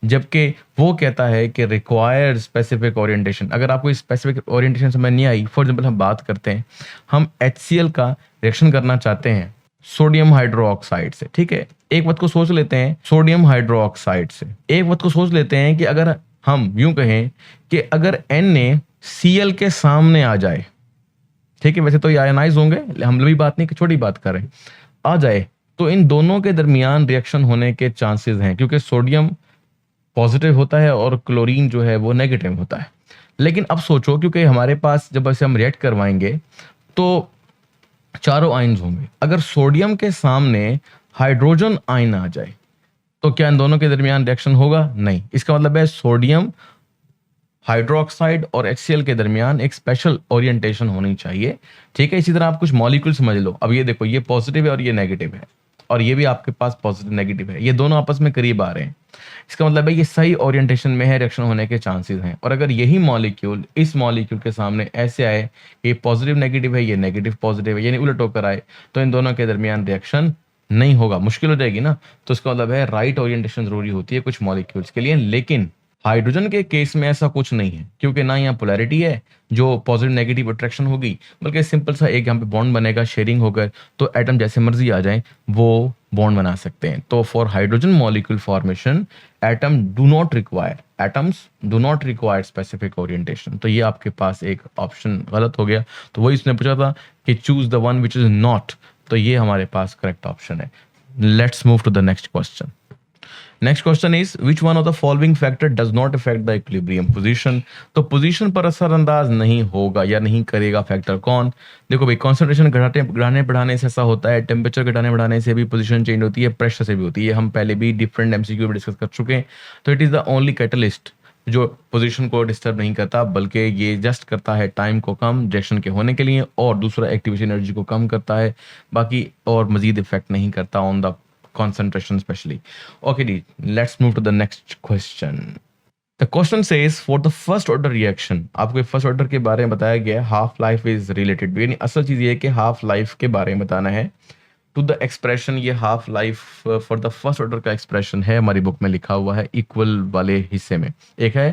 जबकि वो कहता है कि रिक्वायर्ड स्पेसिफिक ओरिएंटेशन। अगर आपको स्पेसिफिक ओरिएंटेशन समझ नहीं आई, फॉर एग्जांपल हम बात करते हैं, हम HCl का रिएक्शन करना चाहते हैं सोडियम हाइड्रोक्साइड से, ठीक है। एक बात को सोच लेते हैं, सोडियम हाइड्रोक्साइड से एक बात को सोच लेते हैं कि अगर हम यूं कहें कि अगर NaCl के सामने आ जाए, ठीक है, वैसे तो ये आयनाइज होंगे, हम लंबी बात नहीं, छोटी बात कर रहे हैं, आ जाए, तो इन दोनों के दरमियान रिएक्शन होने के चांसेस हैं, क्योंकि सोडियम पॉजिटिव होता है और क्लोरीन जो है वो नेगेटिव होता है। लेकिन अब सोचो, क्योंकि हमारे पास जब ऐसे हम रिएक्ट करवाएंगे तो चारों आयन्स होंगे, अगर सोडियम के सामने हाइड्रोजन आयन आ जाए तो क्या इन दोनों के दरमियान रिएक्शन होगा? नहीं। इसका मतलब है सोडियम हाइड्रोक्साइड और HCl के दरमियान एक स्पेशल ओरिएंटेशन होनी चाहिए, ठीक है। इसी तरह आप कुछ मॉलिक्यूल समझ लो, अब ये देखो, ये पॉजिटिव है और ये नेगेटिव है, और ये भी आपके पास पॉजिटिव नेगेटिव है, ये दोनों आपस में करीब आ रहे हैं, इसका मतलब है ये सही ओरिएंटेशन में है, रिएक्शन होने के चांसेस हैं। और अगर यही मॉलिक्यूल इस मॉलिक्यूल के सामने ऐसे आए, ये पॉजिटिव नेगेटिव है, ये नेगेटिव पॉजिटिव है, यानी उलट होकर आए, तो इन दोनों के दरमियान रिएक्शन नहीं होगा, मुश्किल हो जाएगी ना। तो इसका मतलब है राइट ओरिएंटेशन जरूरी होती है कुछ मॉलिक्यूल्स के लिए। लेकिन हाइड्रोजन के केस में ऐसा कुछ नहीं है, क्योंकि ना यहाँ पोलैरिटी है जो पॉजिटिव नेगेटिव अट्रैक्शन होगी, बल्कि सिंपल सा एक यहाँ पे बॉन्ड बनेगा शेयरिंग होकर, तो एटम जैसे मर्जी आ जाए वो बॉन्ड बना सकते हैं। तो for hydrogen molecule formation atoms do not require specific orientation. तो ये आपके पास एक ऑप्शन गलत हो गया। तो वही इसने पूछा था कि choose the one which is not, तो ये हमारे पास करेक्ट ऑप्शन है। Let's move to the next question. Next question is which one of the following factor does not affect the equilibrium position. तो पोजीशन पर असरअंदाज नहीं होगा या नहीं करेगा फैक्टर कौन? देखो भाई, कॉन्सेंट्रेशन घटाने बढ़ाने से ऐसा होता है, टेम्परेचर घटाने बढ़ाने से भी पोजीशन चेंज होती है, प्रेशर से भी होती है, हम पहले भी डिफरेंट MCQ में डिस्कस कर चुके हैं। तो it is the only catalyst जो पोजीशन को डिस्टर्ब नहीं करता, बल्कि ये जस्ट करता है टाइम को कम रिएक्शन के होने के लिए, और दूसरा एक्टिवेशन एनर्जी को कम करता है, बाकी और मजीद इफेक्ट नहीं करता on the concentration especially. Okay, let's move to the next question. The question says for the first order reaction, आपको फर्स्ट ऑर्डर के बारे में बताया गया है, हाफ लाइफ इज रिलेटेड, यानी असल चीज ये है कि हाफ लाइफ के बारे में बताना है। टू द एक्सप्रेशन, ये half life for the first order का एक्सप्रेशन है, हमारी बुक में लिखा हुआ है इक्वल वाले हिस्से में, एक है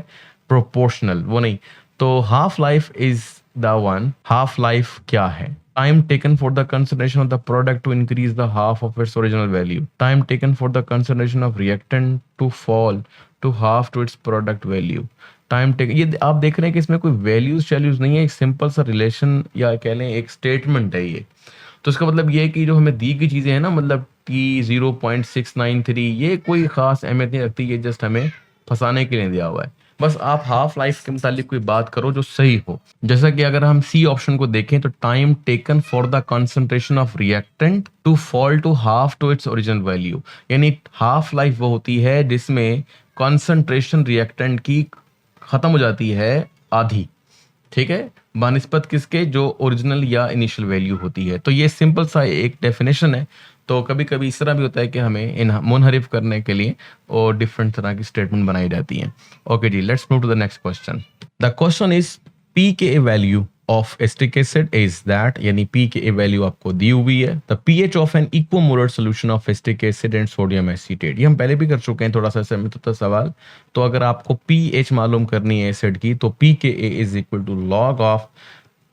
प्रोपोर्शनल, वो नहीं। तो half life is the one, half life क्या है? Time taken for the concentration of the product to increase the half of its original value. Time taken for the concentration of reactant to fall to half to its product value. Time taken, ये आप देख रहे हैं कि इसमें कोई values शैल्यूज नहीं है, एक सिंपल सा रिलेशन या कह लें एक स्टेटमेंट है ये। तो इसका मतलब ये है कि जो हमें दी गई चीजें हैं ना, मतलब T 0.693, ये कोई खास अहमियत नहीं रखती, ये जस्ट हमें फंसाने के लिए दिया हुआ है। बस आप हाफ लाइफ के मुतालिक कोई बात करो जो सही हो। जैसा कि अगर हम सी ऑप्शन को देखें तो time taken for the concentration of reactant to fall to half to its original value, यानी हाफ लाइफ वो होती है जिसमें कंसंट्रेशन रिएक्टेंट की खत्म हो जाती है आधी, ठीक है, बानिस्बत किसके? जो ओरिजिनल या इनिशियल वैल्यू होती है। तो ये सिंपल सा एक डेफिनेशन है। तो कभी कभी इस तरह भी होता है कि हमें इन मुनहरिफ करने के लिए और डिफरेंट तरह की स्टेटमेंट बनाई जाती हैं। ओके जी, let's move to the next question. The question is pKa value of acetic acid is that, यानी pKa वैल्यू आपको दी हुई है the pH of an equimolar solution of acetic acid and sodium acetate. ये हम पहले भी कर चुके हैं, थोड़ा सा सहमत होता सवाल। तो अगर आपको pH मालूम करनी है एसिड की, तो pKa is equal to log of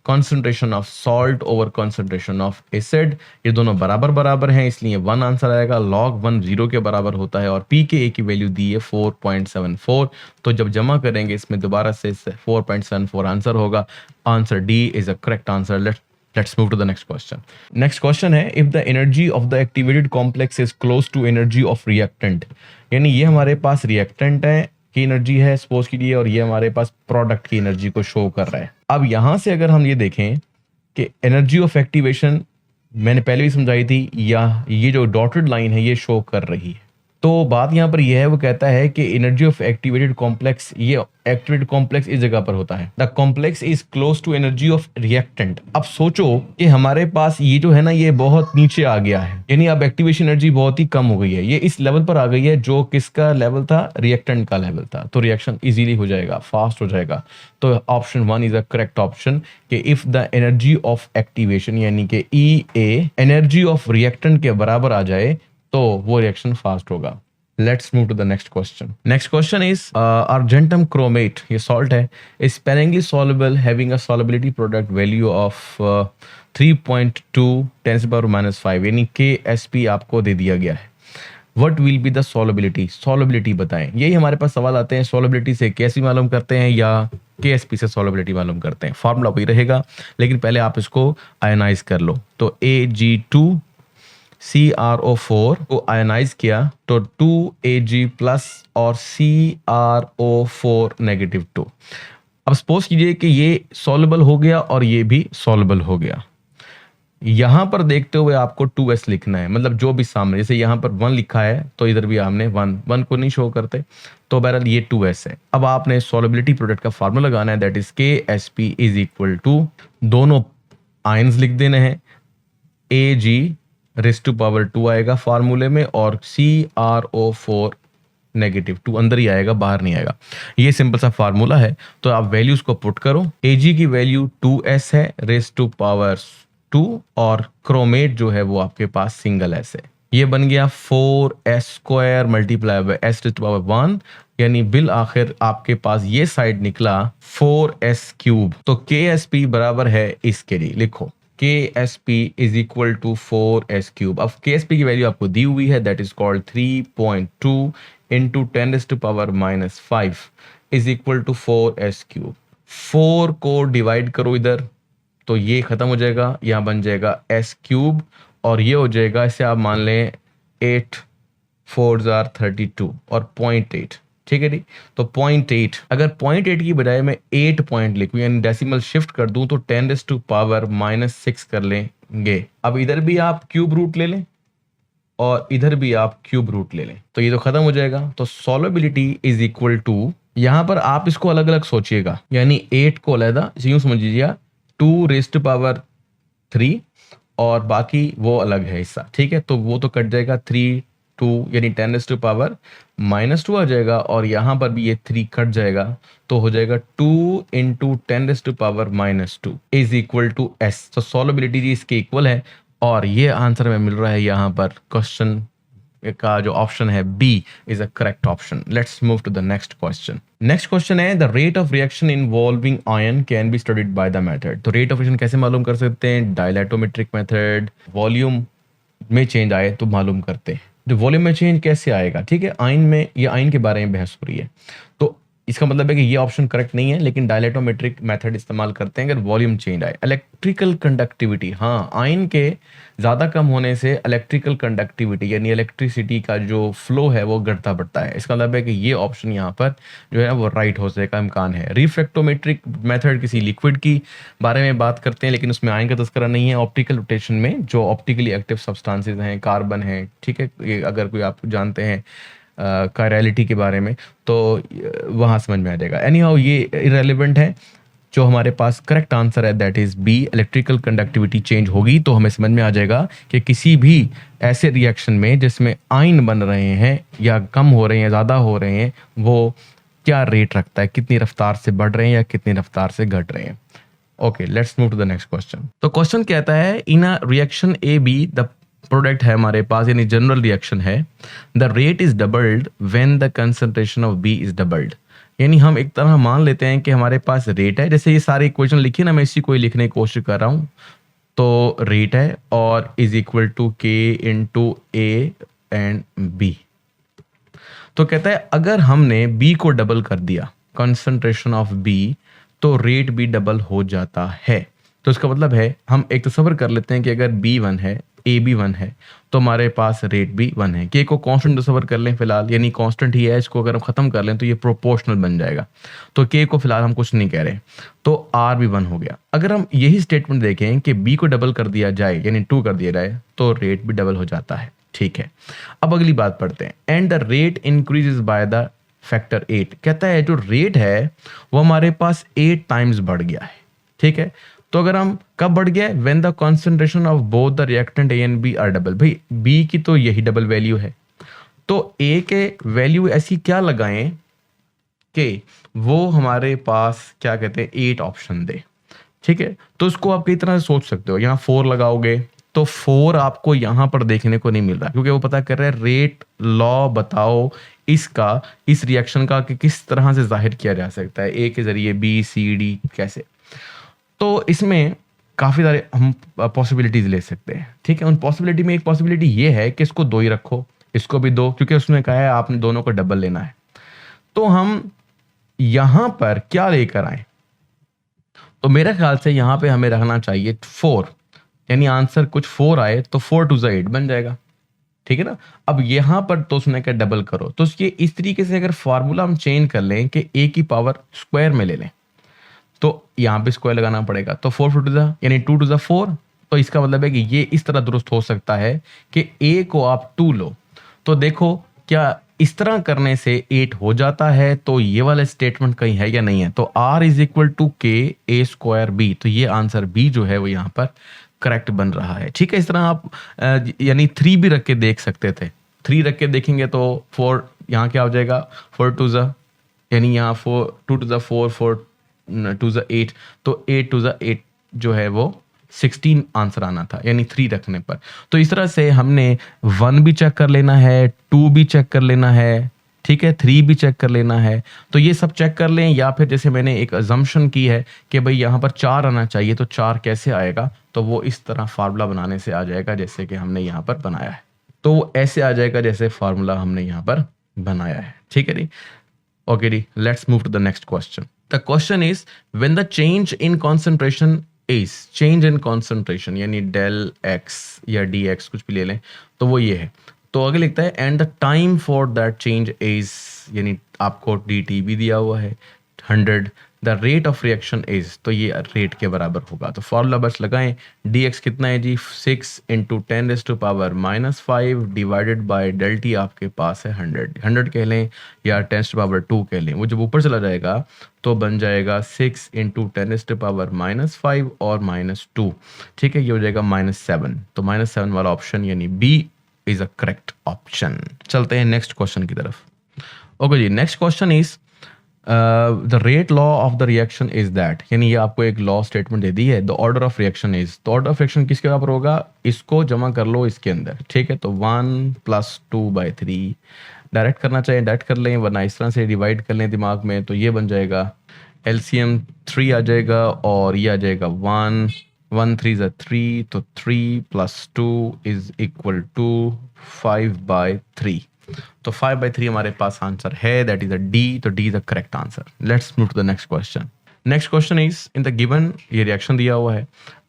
concentration of salt over concentration of acid। ये दोनों बराबर बराबर हैं, इसलिए 1 आंसर आएगा। log 1 0 के बराबर होता है, और pKa की वैल्यू दी है 4.74। तो जब जमा करेंगे इसमें दोबारा से 4.74 आंसर होगा। Answer D is a correct answer. Let's move to the next question. Next question है if the energy of the activated complex is close to energy of reactant, यानी ये हमारे पास reactant है की एनर्जी है सपोज कीजिए, और ये हमारे पास प्रोडक्ट की एनर्जी को शो कर रहा है। अब यहां से अगर हम ये देखें कि एनर्जी ऑफ एक्टिवेशन मैंने पहले भी समझाई थी, या ये जो डॉटेड लाइन है ये शो कर रही है, तो बात यहाँ पर यह है, वो कहता है कि एनर्जी ऑफ एक्टिवेटेड कॉम्प्लेक्स, ये एक्टिवेटेड कॉम्प्लेक्स इस जगह पर होता है, the complex is close to energy of reactant. अब सोचो कि हमारे पास ये जो है ना, ये बहुत नीचे आ गया है, यानी अब एक्टिवेशन एनर्जी बहुत ही कम हो गई है, ये इस लेवल पर आ गई है जो किसका लेवल था, रिएक्टेंट का लेवल था। तो रिएक्शन इजीली हो जाएगा, फास्ट हो जाएगा। तो option 1 is a correct option कि if the energy of activation यानी कि E A energy of reactant के बराबर आ जाए तो वो रिएक्शन फास्ट होगा। Let's move to the next question. Next question is argentum chromate, ये salt है, is sparingly soluble having a solubility product value of 3.2 10⁻⁻⁵, यानी KSP आपको दे दिया गया है। What will be the solubility? Solubility बताएं। यही हमारे पास सवाल आते हैं, solubility से KSP मालूम करते हैं या KSP से solubility मालूम करते हैं। फॉर्मूला वही रहेगा, लेकिन पहले आप इसको आयनाइज कर लो। तो Ag2 CrO4 को आयनाइज किया तो 2Ag प्लस और CrO4 -2। अब सपोज कीजिए कि ये सॉल्युबल हो गया और ये भी सॉल्युबल हो गया। यहां पर देखते हुए आपको 2s लिखना है, मतलब जो भी सामने, जैसे यहां पर 1 लिखा है तो इधर भी आपने 1 को नहीं शो करते, तो बहरहाल ये 2s है। अब आपने सॉल्युबिलिटी प्रोडक्ट का फार्मूला लगाना है, that is KSP is equal to, दोनों आयंस लिख देने हैं, Ag⁻² आएगा फार्मूले में और CrO4 -2 अंदर ही आएगा, बाहर नहीं आएगा। ये सिंपल सा फार्मूला है। तो आप वैल्यूज को पुट करो, Ag की वैल्यू 2s है ⁻² और क्रोमेट जो है वो आपके पास सिंगल s है। ये बन गया 4s² मल्टीप्लाई बाय s⁻1, यानी बिल आखिर आपके पास ये साइड निकला 4s³। तो KSP बराबर है इसके लिए, लिखो KSP is equal to 4s³। अब KSP की वैल्यू आपको दी हुई है, that is called 3.2 into 10⁻⁻⁵ is equal to 4s³। 4 को डिवाइड करो इधर, तो ये खत्म हो जाएगा, यहाँ बन जाएगा s³ और ये हो जाएगा, इसे आप मान लें 8 4 32 और 0.8, ठीक है जी। तो 0.8, अगर 0.8 की बजाय मैं 8 पॉइंट लिखूं यानी डेसिमल शिफ्ट कर दूं तो 10⁻⁻⁶ कर लेंगे। अब इधर भी आप क्यूब रूट ले लें और इधर भी आप क्यूब रूट ले लें, तो ये तो खत्म हो जाएगा। तो सॉल्युबिलिटी इज इक्वल टू, यहां पर आप इसको अलग अलग सोचिएगा, यानी 8 को अलग यूं समझ लीजिए 2⁻³ और बाकी वो अलग है हिस्सा, ठीक है। तो वो तो कट जाएगा 3 2 यानी 10⁻⁻² आ जाएगा और यहां पर भी ये 3 कट जाएगा, तो हो जाएगा 2 into 10⁻⁻² is equal to s। तो सॉल्युबिलिटी जी इसके इक्वल है और ये आंसर में मिल रहा है यहाँ पर क्वेश्चन का जो ऑप्शन है B is a correct option. Let's move to the next question. Next question है, the rate of reaction involving ion can be studied by the method. तो रेट ऑफ रिएक्शन कैसे मालूम कर सकते हैं? Dilatometric method. वॉल्यूम में change आए तो मालूम करते हैं, जो वॉल्यूम में चेंज कैसे आएगा, ठीक है। आयन में, ये आयन के बारे में बहस हो रही है, तो इसका मतलब है कि ये ऑप्शन करेक्ट नहीं है, लेकिन डायलेटोमेट्रिक मेथड इस्तेमाल करते हैं अगर वॉल्यूम चेंज आए। इलेक्ट्रिकल कंडक्टिविटी, हाँ, आयन के ज़्यादा कम होने से इलेक्ट्रिकल कंडक्टिविटी यानी इलेक्ट्रिसिटी का जो फ्लो है वो घटता बढ़ता है। इसका मतलब है कि ये ऑप्शन यहाँ पर जो है वो राइट हो सकने का इम्कान है। रिफ्रैक्टोमेट्रिक मेथड किसी लिक्विड की बारे में बात करते हैं, लेकिन उसमें आयन का तस्करा नहीं है। ऑप्टिकल रोटेशन में जो ऑप्टिकली एक्टिव सब्सटेंसेस हैं, कार्बन है, ठीक है, ये अगर कोई आप जानते हैं कायरलिटी के बारे में तो वहाँ समझ में आ जाएगा। एनी हाउ ये इरेलीवेंट है। जो हमारे पास करेक्ट आंसर है that is B, electrical conductivity change होगी तो हमें समझ में आ जाएगा कि किसी भी ऐसे रिएक्शन में जिसमें आयन बन रहे हैं या कम हो रहे हैं, ज़्यादा हो रहे हैं, वो क्या रेट रखता है, कितनी रफ्तार से बढ़ रहे हैं या कितनी रफ्तार से घट रहे हैं। Okay, let's move to the next question. तो क्वेश्चन कहता है, in a reaction A B the product है हमारे पास यानी जनरल रिएक्शन है, the rate is doubled when the concentration of B is doubled. यानी हम एक तरह मान लेते हैं कि हमारे पास रेट है, जैसे ये सारी इक्वेशन लिखी ना, मैं इसी को ही लिखने की कोशिश कर रहा हूँ। तो रेट है और इज इक्वल टू के इंटू ए एंड बी। तो कहता है अगर हमने बी को डबल कर दिया, कंसंट्रेशन ऑफ बी, तो रेट भी डबल हो जाता है। तो इसका मतलब है हम एक तस्वर कर लेते हैं कि अगर बी 1 है, ए बी 1 है, तो हमारे पास रेट भी 1 है। के को कांस्टेंट तस्वर कर लें फिलहाल, यानी कांस्टेंट ही है, इसको अगर हम खत्म कर लें तो ये प्रोपोर्शनल बन जाएगा। तो के को फिलहाल हम कुछ नहीं कह रहे, तो आर भी 1 हो गया। अगर हम यही स्टेटमेंट देखें कि बी को डबल कर दिया जाए यानी 2 कर दिया जाए, तो रेट भी डबल हो जाता है, ठीक है, अब अगली बात पढ़ते हैं। And the rate increases by the factor 8। कहता है जो रेट है वो हमारे पास 8 टाइम्स बढ़ गया है। ठीक है, तो अगर हम कब बढ़ गया है, when the concentration of both the reactant A and B are double. भाई बी की तो यही डबल वैल्यू है, तो ए के वैल्यू ऐसी क्या लगाएं कि वो हमारे पास क्या कहते हैं 8 ऑप्शन दे। ठीक है, तो उसको आप कई तरह से सोच सकते हो। यहाँ 4 लगाओगे तो 4 आपको यहाँ पर देखने को नहीं मिल रहा, क्योंकि वो पता कर रहा है रेट लॉ बताओ इसका, इस रिएक्शन का, कि किस तरह से जाहिर किया जा सकता है, ए के जरिए, बी सी डी कैसे। तो इसमें काफ़ी सारे हम पॉसिबिलिटीज ले सकते हैं। ठीक है, उन पॉसिबिलिटी में एक पॉसिबिलिटी ये है कि इसको 2 ही रखो, इसको भी 2, क्योंकि उसने कहा है आपने दोनों को डबल लेना है। तो हम यहां पर क्या लेकर आए, तो मेरे ख्याल से यहां पे हमें रखना चाहिए 4, यानी आंसर कुछ 4 आए तो 4 टू 8 बन जाएगा। ठीक है ना। अब यहां पर तो उसने कहा डबल करो, तो ये इस तरीके से अगर फार्मूला हम चेंज कर लें कि ए की पावर स्क्वायर में ले लें, तो यहां पे स्क्वायर लगाना पड़ेगा, तो 4 टू द यानी 2 टू द 4। तो इसका मतलब है कि ये इस तरह दुरुस्त हो सकता है कि ए को आप 2 लो। तो देखो क्या इस तरह करने से 8 हो जाता है, तो ये वाला स्टेटमेंट कहीं है या नहीं है। तो R इज इक्वल टू के ए स्क्वायर बी, तो ये आंसर बी जो है वो यहाँ पर करेक्ट बन रहा है। ठीक है, इस तरह आप यानी 3 भी रख के देख सकते थे। 3 रख के देखेंगे तो 4 यहाँ क्या हो जाएगा, 4 टू ज़ यानी यहाँ 4 2 टू ज़ 4 4 टू ज़ 8, तो 8 टू ज़ 8 जो है वो 16 आंसर आना था, यानी 3 रखने पर। तो इस तरह से हमने 1 भी चेक कर लेना है, 2 भी चेक कर लेना है, ठीक है, 3 भी चेक कर लेना है। तो ये सब चेक कर लें, या फिर जैसे मैंने एक अजम्पशन की है कि भाई यहाँ पर 4 आना चाहिए, तो 4 कैसे आएगा, तो वो इस तरह फार्मूला बनाने से आ जाएगा जैसे कि हमने यहाँ पर बनाया है। तो वो ऐसे आ जाएगा जैसे फार्मूला हमने यहाँ पर बनाया है। ठीक है जी, ओके जी, let's move to the next question. The question is when the change in concentration is, change in concentration यानी डेल एक्स या डी एक्स कुछ भी ले लें, तो वो ये है। तो आगे लिखता है and the time for that change is, यानी आपको डी टी भी दिया हुआ है 100, the rate of reaction is, तो ये रेट के बराबर होगा। तो फॉर्मूला बस लगाएं, डी एक्स कितना है जी, 6 into 10⁻⁻5 divided by del t आपके पास है 100 कह लें या 10⁻2 कह लें। वो जब ऊपर चला जाएगा तो बन जाएगा 6 इंटू 10⁻5 और -2। ठीक है, ये हो जाएगा -7। तो -7 वाला ऑप्शन यानी B is a correct option. चलते हैं नेक्स्ट क्वेश्चन की तरफ। ओके जी, next question is the rate law of the reaction is that, यानी ये आपको एक लॉ स्टेटमेंट दे दी है। The order of reaction is, तो ऑर्डर ऑफ रिएक्शन किसके बराबर होगा, इसको जमा कर लो इसके अंदर। ठीक है, तो 1 + 2/3 डायरेक्ट करना चाहिए डायरेक्ट कर लें, वरना इस तरह से डिवाइड कर लें दिमाग में, तो ये बन जाएगा एलसीएम 3 आ जाएगा और ये आ जाएगा 1 1 3 ज़ा 3, तो 3 + 2 इज इक्वल टू 5/3। तो 5/3 हमारे पास आंसर है, दैट इज अ डी। तो D is the correct answer. Let's move to the next question. Next question is in the given, ये रिएक्शन दिया हुआ है,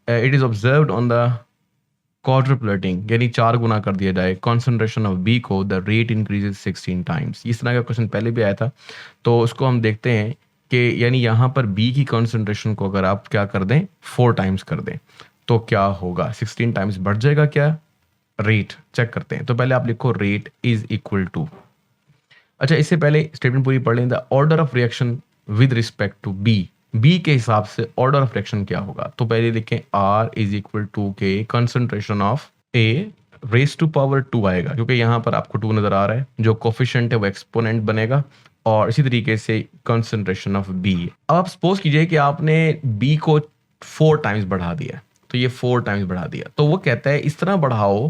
it is observed on the quadrupling, यानी 4 गुना कर दिया जाए कॉन्सेंट्रेशन ऑफ बी को, द रेट इंक्रीजेस 16 टाइम्स। इस तरह का क्वेश्चन पहले भी आया था, तो उसको हम देखते हैं कि यानी यहाँ पर बी की कॉन्सेंट्रेशन को अगर आप क्या कर दें 4 टाइम्स कर दें तो क्या होगा, 16 टाइम्स बढ़ जाएगा क्या, रेट चेक करते हैं। तो पहले आप लिखो रेट इज इक्वल टू, अच्छा इससे पहले स्टेटमेंट पूरी पढ़ लें, the order of reaction with respect to B, B के हिसाब से ऑर्डर ऑफ रिएक्शन क्या होगा। तो पहले लिखें R is equal to k concentration of A raise to power 2 आएगा, क्योंकि यहाँ पर आपको 2 नजर आ रहा है, जो कोफिशिएंट है वो एक्सपोनेंट बनेगा, और इसी तरीके से कंसंट्रेशन ऑफ बी। अब आप सपोज कीजिए कि आपने बी को 4 टाइम्स बढ़ा दिया, तो ये 4 टाइम्स बढ़ा दिया, तो वो कहता है इस तरह बढ़ाओ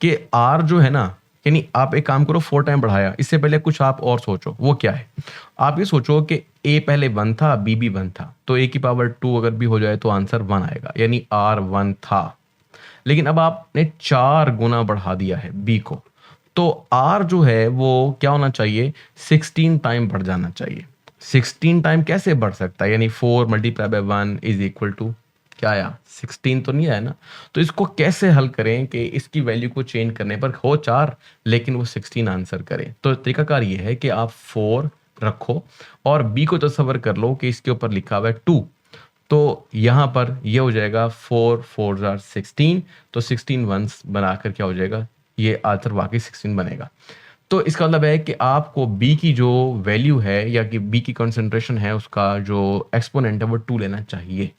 कि आर जो है ना, यानी आप एक काम करो 4 टाइम बढ़ाया, इससे पहले कुछ आप और सोचो, वो क्या है, आप ये सोचो कि ए पहले 1 था, बी भी 1 था, तो ए की पावर 2 अगर भी हो जाए तो आंसर 1 आएगा, यानी आर 1 था। लेकिन अब आपने 4 गुना बढ़ा दिया है बी को, तो आर जो है वो क्या होना चाहिए, 16 टाइम बढ़ जाना चाहिए। 16 टाइम कैसे बढ़ सकता है, यानी 4 × 1 इज इक्वल टू क्या आया, 16 तो नहीं आया ना। तो इसको कैसे हल करें कि इसकी वैल्यू को चेंज करने पर हो 4 लेकिन वो 16 आंसर करें। तो तरीकाकार ये है कि आप 4 रखो और बी को तस्वर कर लो कि इसके ऊपर लिखा हुआ है 2, तो यहाँ पर ये हो जाएगा 4 4 16, तो 16 वंस बनाकर क्या हो जाएगा ये आंसर वाकई 16 बनेगा। तो इसका मतलब है कि आपको बी की जो वैल्यू है या कि बी की कंसंट्रेशन है उसका जो एक्सपोनेंट है वो 2 लेना चाहिए।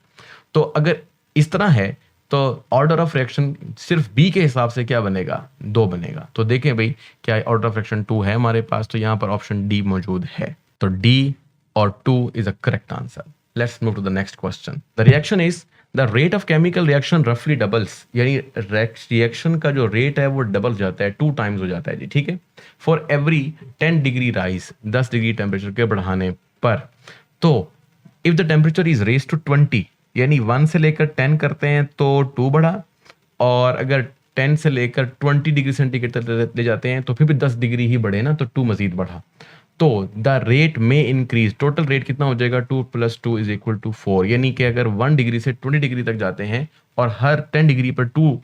तो अगर इस तरह है तो ऑर्डर ऑफ रिएक्शन सिर्फ बी के हिसाब से क्या बनेगा, 2 बनेगा। तो देखें भाई क्या ऑर्डर ऑफ रिएक्शन 2 है हमारे पास, तो यहाँ पर ऑप्शन डी मौजूद है। तो डी और 2 इज a correct answer. Let's move to the next question. The reaction is the rate of chemical reaction रफली डबल्स, यानी रिएक्शन का जो रेट है वो डबल जाता है, 2 टाइम्स हो जाता है जी, ठीक है। For every 10 degree rise, 10 degree temperature के बढ़ाने पर। तो if the temperature is raise to 20, यानी 1 से लेकर 10 करते हैं तो 2 बढ़ा, और अगर 10 से लेकर 20 डिग्री सेंटीग्रेड तक ले जाते हैं तो फिर भी 10 डिग्री ही बढ़े ना, तो 2 मजीद बढ़ा। तो द रेट में इंक्रीज, टोटल रेट कितना हो जाएगा, 2 + 2 = 4, यानी कि अगर 1 डिग्री से 20 डिग्री तक जाते हैं और हर 10 डिग्री पर 2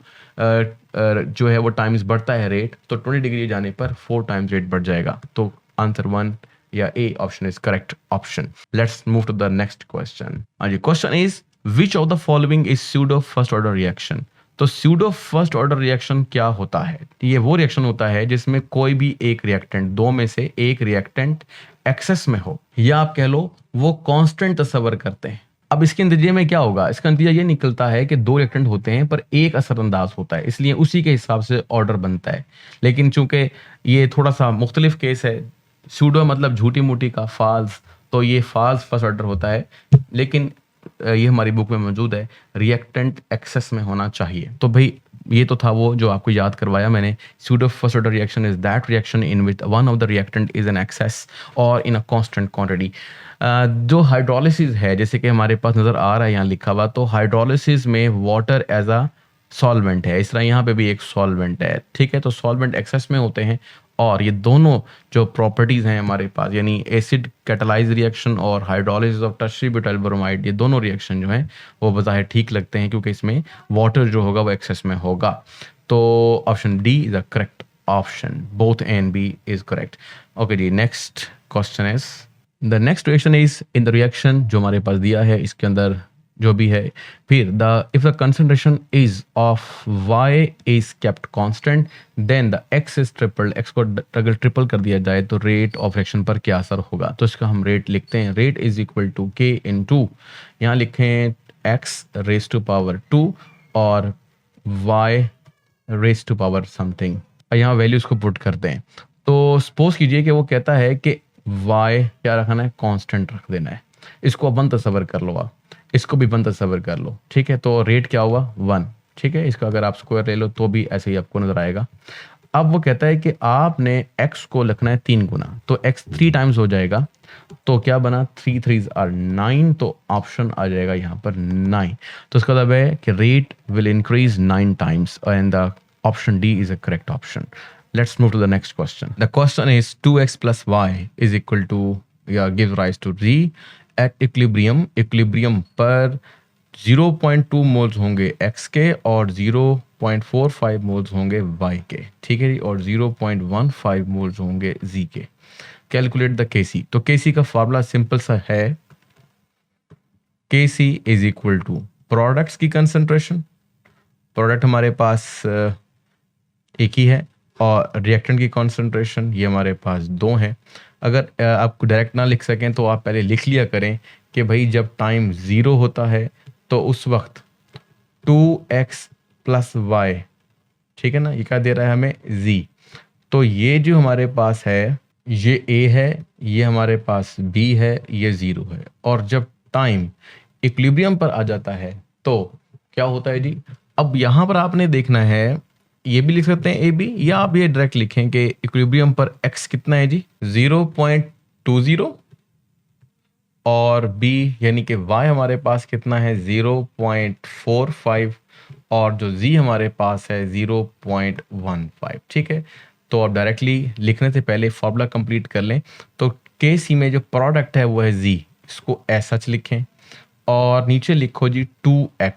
जो है वो टाइम्स बढ़ता है रेट, तो 20 डिग्री जाने पर 4 टाइम्स रेट बढ़ जाएगा। तो आंसर 1 या A option is correct option. Let's move to the next question. हाँ जी, question is which of the following is pseudo first order reaction. तो स्यूडो फर्स्ट ऑर्डर रिएक्शन क्या होता है? ये वो रिएक्शन होता है जिसमें कोई भी एक रिएक्टेंट, दो में से एक रिएक्टेंट एक्सेस में हो, या आप कह लो वो कांस्टेंट तस्वर करते हैं। अब इसके नतीजे में क्या होगा? इसका नतीजा ये निकलता है कि 2 रिएक्टेंट होते हैं पर एक असरअंदाज होता है, इसलिए उसी के हिसाब से ऑर्डर बनता है। लेकिन चूंकि ये थोड़ा सा मुख्तलिफ केस है, स्यूडो मतलब झूठी मूठी का, फाल्स, तो ये फाल्स फर्स्ट ऑर्डर होता है। लेकिन ये हमारी बुक में मौजूद है, रिएक्टेंट एक्सेस में होना चाहिए। तो भाई ये तो था वो जो आपको याद करवाया मैंने। Pseudo first order reaction is that reaction in which one of the reactant is an excess और इन अ कांस्टेंट क्वांटिटी। जो हाइड्रोलिसिस है, जैसे कि हमारे पास नज़र आ रहा है यहाँ लिखा हुआ, तो हाइड्रोलिसिस में वाटर एज अ सॉल्वेंट है, इस तरह यहाँ पे भी एक सॉल्वेंट है, ठीक है। तो सॉल्वेंट एक्सेस में होते हैं, और ये दोनों जो प्रॉपर्टीज़ हैं हमारे पास, यानी एसिड कैटालाइज रिएक्शन और hydrolysis of tertiary butyl bromide, ये दोनों रिएक्शन जो हैं वो बज़ाहिर ठीक लगते हैं क्योंकि इसमें वाटर जो होगा वो एक्सेस में होगा। तो option D is the correct option, both A and B is correct. Okay जी, next question is the next reaction is in the reaction जो हमारे पास दिया है इसके अंदर जो भी है, फिर the if the concentration is of y is kept constant then the x is tripled, x को अगर ट्रिपल कर दिया जाए तो रेट ऑफ रिएक्शन पर क्या असर होगा? तो इसका हम रेट लिखते हैं, rate is equal to k into, यहाँ लिखें x रेज टू पावर 2 और y raise to power something, यहाँ वैल्यूज को पुट करते हैं। तो सपोज कीजिए कि वो कहता है कि y क्या रखना है, कांस्टेंट रख देना है। इसको 1 तस्वर कर लो, आप इसको भी 1 तस्वर कर लो, ठीक है। तो रेट क्या हुआ, 1, ठीक है। इसका अगर आप स्क्वायर ले लो तो भी ऐसे ही आपको नजर आएगा। अब वो कहता है कि आपने x को लिखना है 3 गुना, तो x 3 टाइम्स हो जाएगा, तो क्या बना, 3 3s are 9, तो ऑप्शन आ जाएगा यहाँ पर 9। तो इसका मतलब है कि rate will increase 9 times and the option D is a correct option. Let's move to the next question. The question is 2x plus y is equal to, gives rise to z at equilibrium. Equilibrium पर 0.2 moles होंगे x के और 0.45 moles होंगे y के, ठीक है जी, और 0.15 moles होंगे z के। Calculate the Kc। तो Kc का फार्मूला सिंपल सा है, Kc is equal to products की कंसंट्रेशन, प्रोडक्ट हमारे पास एक ही है, और रिएक्टेंट की कॉन्सेंट्रेशन ये हमारे पास 2 हैं। अगर आपको डायरेक्ट ना लिख सकें तो आप पहले लिख लिया करें कि भाई जब टाइम 0 होता है तो उस वक्त 2x + y, ठीक है ना, ये क्या दे रहा है हमें, z। तो ये जो हमारे पास है ये a है, ये हमारे पास b है, ये 0 है। और जब टाइम इक्विलिब्रियम पर आ जाता है तो क्या होता है जी, अब यहाँ पर आपने देखना है, ये भी लिख सकते हैं ए बी, या आप ये डायरेक्ट लिखें कि इक्विलिब्रियम पर x कितना है जी, 0.20, और b यानी कि y हमारे पास कितना है, 0.45, और जो z हमारे पास है 0.15, ठीक है। तो आप डायरेक्टली लिखने से पहले फॉर्मूला कंप्लीट कर लें। तो Kc में जो प्रोडक्ट है वो है z, इसको ऐसा लिखें, और नीचे लिखो जी 2x,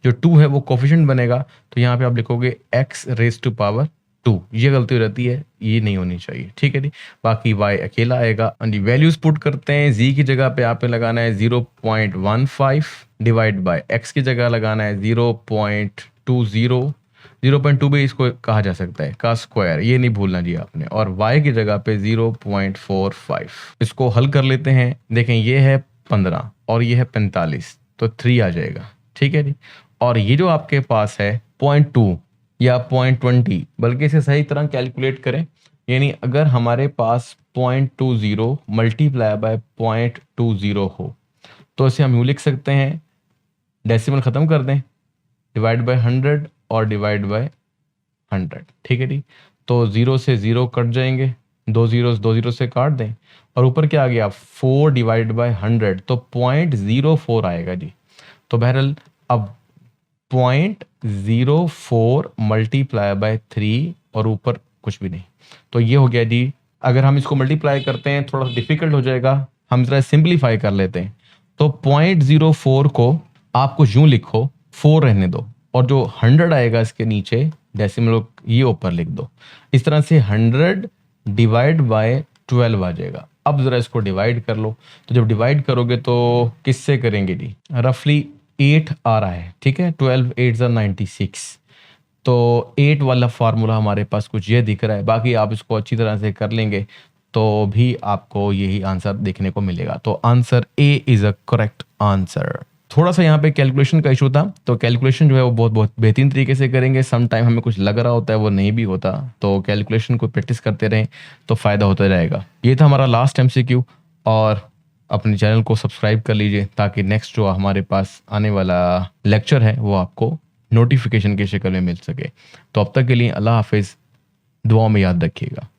जो 2 है वो कोफिशिएंट बनेगा, तो यहाँ पे आप लिखोगे x रेज टू पावर 2। ये गलती हो जाती है, ये नहीं होनी चाहिए, ठीक है जी। बाकी y अकेला आएगा, वैल्यूज पुट करते हैं, z की जगह पे आप लगाना है 0.15 डिवाइड बाय x की जगह लगाना है 0.20, 0.2 भी इसको कहा जा सकता है का स्क्वायर, ये नहीं भूलना जी आपने। और y की जगह पे 0.45, इसको हल कर लेते हैं। देखें ये है 15 और ये है 45, तो 3 आ जाएगा, ठीक है जी। और ये जो आपके पास है 0.2 या 0.20, बल्कि इसे सही तरह कैलकुलेट करें, यानी अगर हमारे पास 0.20 मल्टीप्लाई बाय 0.20 हो तो इसे हम यूँ लिख सकते हैं, डेसिमल ख़त्म कर दें, डिवाइड बाय 100 और डिवाइड बाय 100, ठीक है जी। तो 0 से 0 कट जाएंगे, 2 जीरो से काट दें, और ऊपर क्या आ गया 4 डिवाइड बाय 100, तो 0.04 आएगा जी। तो बहरहाल अब 0.04 मल्टीप्लाई बाय 3 और ऊपर कुछ भी नहीं, तो ये हो गया जी। अगर हम इसको मल्टीप्लाई करते हैं थोड़ा डिफिकल्ट हो जाएगा, हम जरा सिंप्लीफाई कर लेते हैं। तो 0.04 को आपको यूं लिखो, 4 रहने दो, और जो 100 आएगा इसके नीचे डेसिमल ये ऊपर लिख दो। इस तरह से 100 डिवाइड बाय 12 आ जाएगा। अब ज़रा इसको डिवाइड कर लो, तो जब डिवाइड करोगे तो किससे करेंगे जी, रफली 8 आ रहा है, ठीक है, 12 8 96, तो 8 वाला फार्मूला हमारे पास कुछ ये दिख रहा है। बाकी आप इसको अच्छी तरह से कर लेंगे तो भी आपको यही आंसर देखने को मिलेगा। तो answer A is a correct answer. थोड़ा सा यहाँ पे कैलकुलेशन का इशू था, तो कैलकुलेशन जो है वो बहुत बहुत बेहतरीन तरीके से करेंगे। सम टाइम हमें कुछ लग रहा होता है वो नहीं भी होता, तो कैलकुलेशन को प्रैक्टिस करते रहें तो फ़ायदा होता रहेगा। ये था हमारा लास्ट MCQ, और अपने चैनल को सब्सक्राइब कर लीजिए ताकि नेक्स्ट जो हमारे पास आने वाला लेक्चर है वो आपको नोटिफिकेशन के शक्ल में मिल सके। तो अब तक के लिए अल्लाह हाफिज़, दुआ में याद रखिएगा।